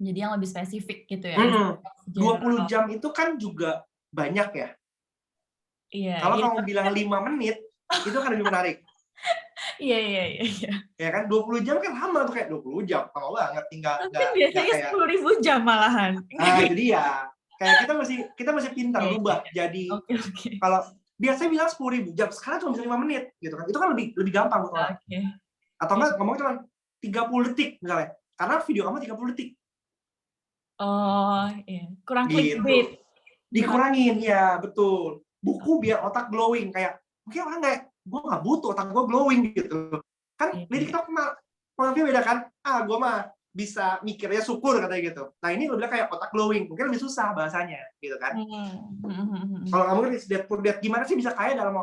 Jadi yang lebih spesifik gitu ya. 20 jam itu kan juga banyak ya. Iya. Kalau iya. kamu bilang 5 menit, itu kan lebih menarik. Iya. Ya kan 20 jam kan lama tuh, kayak 20 jam lama banget, tinggal Tapi biasanya 10.000 jam malahan. itu dia. Kayak kita masih pintar rubah jadi kalau biasanya bilang 10.000 jam, sekarang cuma bisa 5 menit gitu kan. Itu kan lebih gampang tuh. Atau enggak ngomong cuma 30 detik misalnya. Karena video kamu 30 detik. Oh, iya. Kurang Gitu. clickbait. Dikurangin, ya betul. Buku biar otak glowing, kayak mungkin orang kayak gue nggak butuh otak gue glowing gitu. Kan di TikTok point of view beda kan? Gue mah bisa mikirnya syukur katanya gitu. Nah ini lebih kayak otak glowing, mungkin lebih susah bahasanya gitu kan. Kalau kamu kan Dead Poor Dad, gimana sih bisa kaya dalam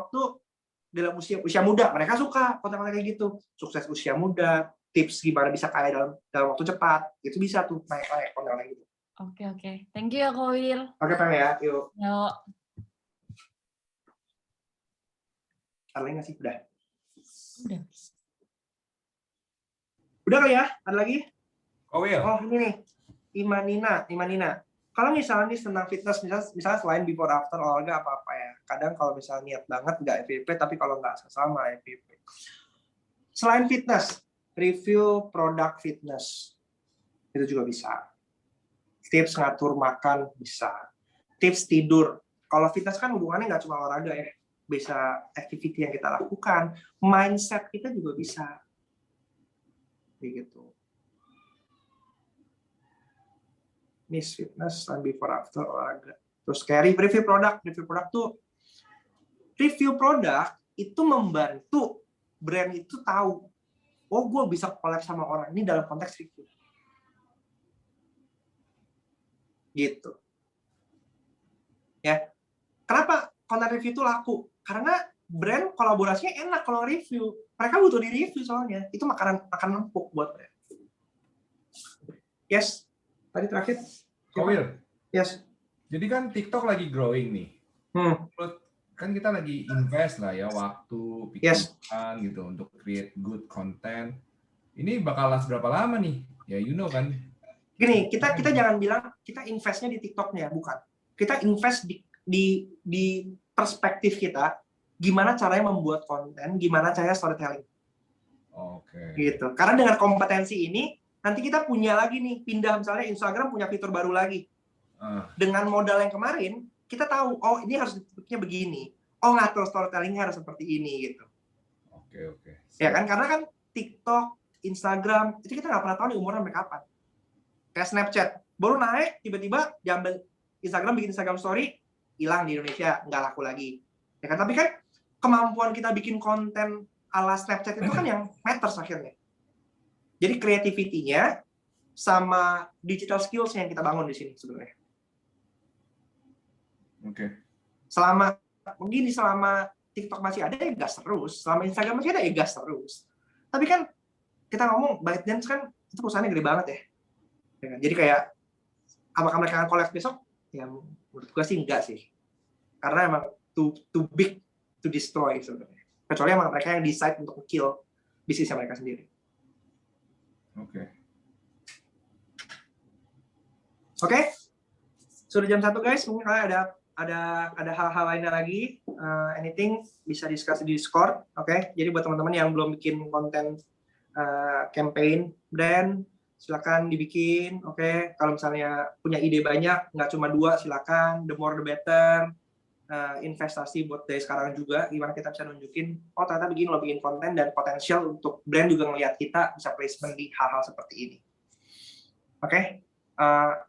usia muda? Mereka suka konten-konten kayak gitu. Sukses usia muda, tips gimana bisa kaya dalam waktu cepat, itu bisa tuh naik konten kayak gitu. Oke. Thank you ya Ko Will. Oke Pam ya, yuk. Yuk. Ada lagi nggak sih? Udah. Udah. Udah kali ya? Ada lagi? Oh iya. Oh ini nih, Imanina. Kalau misalnya nih tentang fitness, misalnya selain before after olahraga apa-apa ya. Kadang kalau misalnya niat banget nggak FVP, tapi kalau nggak sama FVP. Selain fitness, review produk fitness itu juga bisa. Tips ngatur makan bisa. Tips tidur. Kalau fitness kan hubungannya nggak cuma olahraga ya. Bisa activity yang kita lakukan, mindset kita juga bisa. Kayak gitu. Miss fitness and before after olahraga. Terus kayak review produk tuh review produk itu membantu brand itu tahu, oh gue bisa collab sama orang ini dalam konteks review. Gitu. Ya. Kenapa konten review itu laku? Karena brand kolaborasinya enak kalau review. Mereka butuh di review soalnya. Itu makanan empuk buat brand. Yes. Tadi terakhir. Will. Yes. Jadi kan TikTok lagi growing nih. Kan kita lagi invest lah ya waktu, pikiran gitu untuk create good content. Ini bakal last berapa lama nih? Ya you know kan. Gini, kita jangan bilang kita investnya di TikToknya, bukan. Kita invest di perspektif kita, gimana caranya membuat konten, gimana caranya storytelling. Oke. Gitu. Karena dengan kompetensi ini, nanti kita punya lagi nih, pindah misalnya Instagram punya fitur baru lagi. Dengan modal yang kemarin, kita tahu, oh ini harus bentuknya begini. Oh ngatur storytellingnya harus seperti ini gitu. Oke. Ya kan, karena kan TikTok, Instagram, itu kita nggak pernah tahu nih umurnya sampai kapan. Kayak Snapchat, baru naik, tiba-tiba diambil Instagram, bikin Instagram story, hilang di Indonesia, nggak laku lagi. Ya kan, tapi kan kemampuan kita bikin konten ala Snapchat itu kan yang matters akhirnya. Jadi creativity-nya sama digital skills yang kita bangun di sini sebenarnya. Oke. Selama TikTok masih ada ya gas terus, selama Instagram masih ada ya gas terus. Tapi kan kita ngomong ByteDance kan itu perusahaannya gede banget ya. Jadi kayak apakah mereka akan collab besok? Ya menurut gue sih enggak sih. Karena emang too big to destroy sebenarnya. Kecuali emang mereka yang decide untuk kill bisnisnya mereka sendiri. Oke. Sudah jam 1 guys, mungkin kalian ada hal-hal lainnya lagi, anything bisa discuss di Discord, oke? Jadi buat teman-teman yang belum bikin konten campaign brand, silakan dibikin, oke? Kalau misalnya punya ide banyak, nggak cuma 2, silakan, the more the better. Investasi buat dari sekarang juga, gimana kita bisa nunjukin, oh ternyata begini lo bikin konten dan potensial untuk brand juga ngelihat kita bisa placement di hal-hal seperti ini, oke?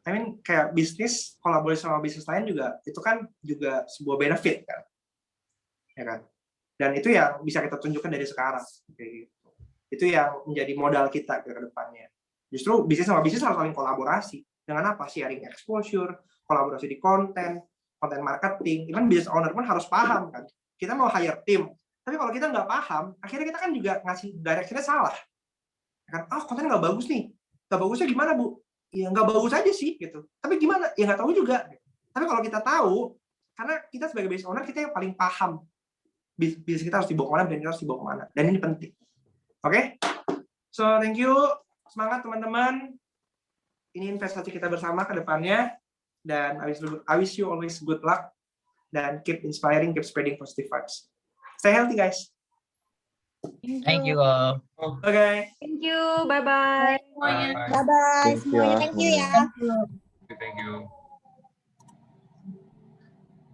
I mean kayak bisnis kolaborasi sama bisnis lain juga itu kan juga sebuah benefit kan, ya kan? Dan itu yang bisa kita tunjukkan dari sekarang, kayak gitu. Itu yang menjadi modal kita ke depannya. Justru bisnis sama bisnis harus saling kolaborasi. Dengan apa? Sharing exposure, kolaborasi di konten marketing. Even business owner pun harus paham kan. Kita mau hire tim, tapi kalau kita nggak paham, akhirnya kita kan juga ngasih directionnya salah. Kan, konten nggak bagus nih. Nggak bagusnya gimana Bu? Ya nggak bagus aja sih gitu. Tapi gimana? Ya nggak tahu juga. Tapi kalau kita tahu, karena kita sebagai business owner kita yang paling paham bisnis kita harus dibawa kemana, brand kita harus dibawa kemana. Dan ini penting. Oke? So thank you. Semangat teman-teman. ini investasi kita bersama ke depannya, dan I wish you always good luck, dan keep inspiring, keep spreading positive vibes. Stay healthy, guys. Thank you all. Okay. Thank you. Bye-bye. Semuanya. Bye-bye. Thank you Semuanya ya, thank you semuanya. ya. Thank you.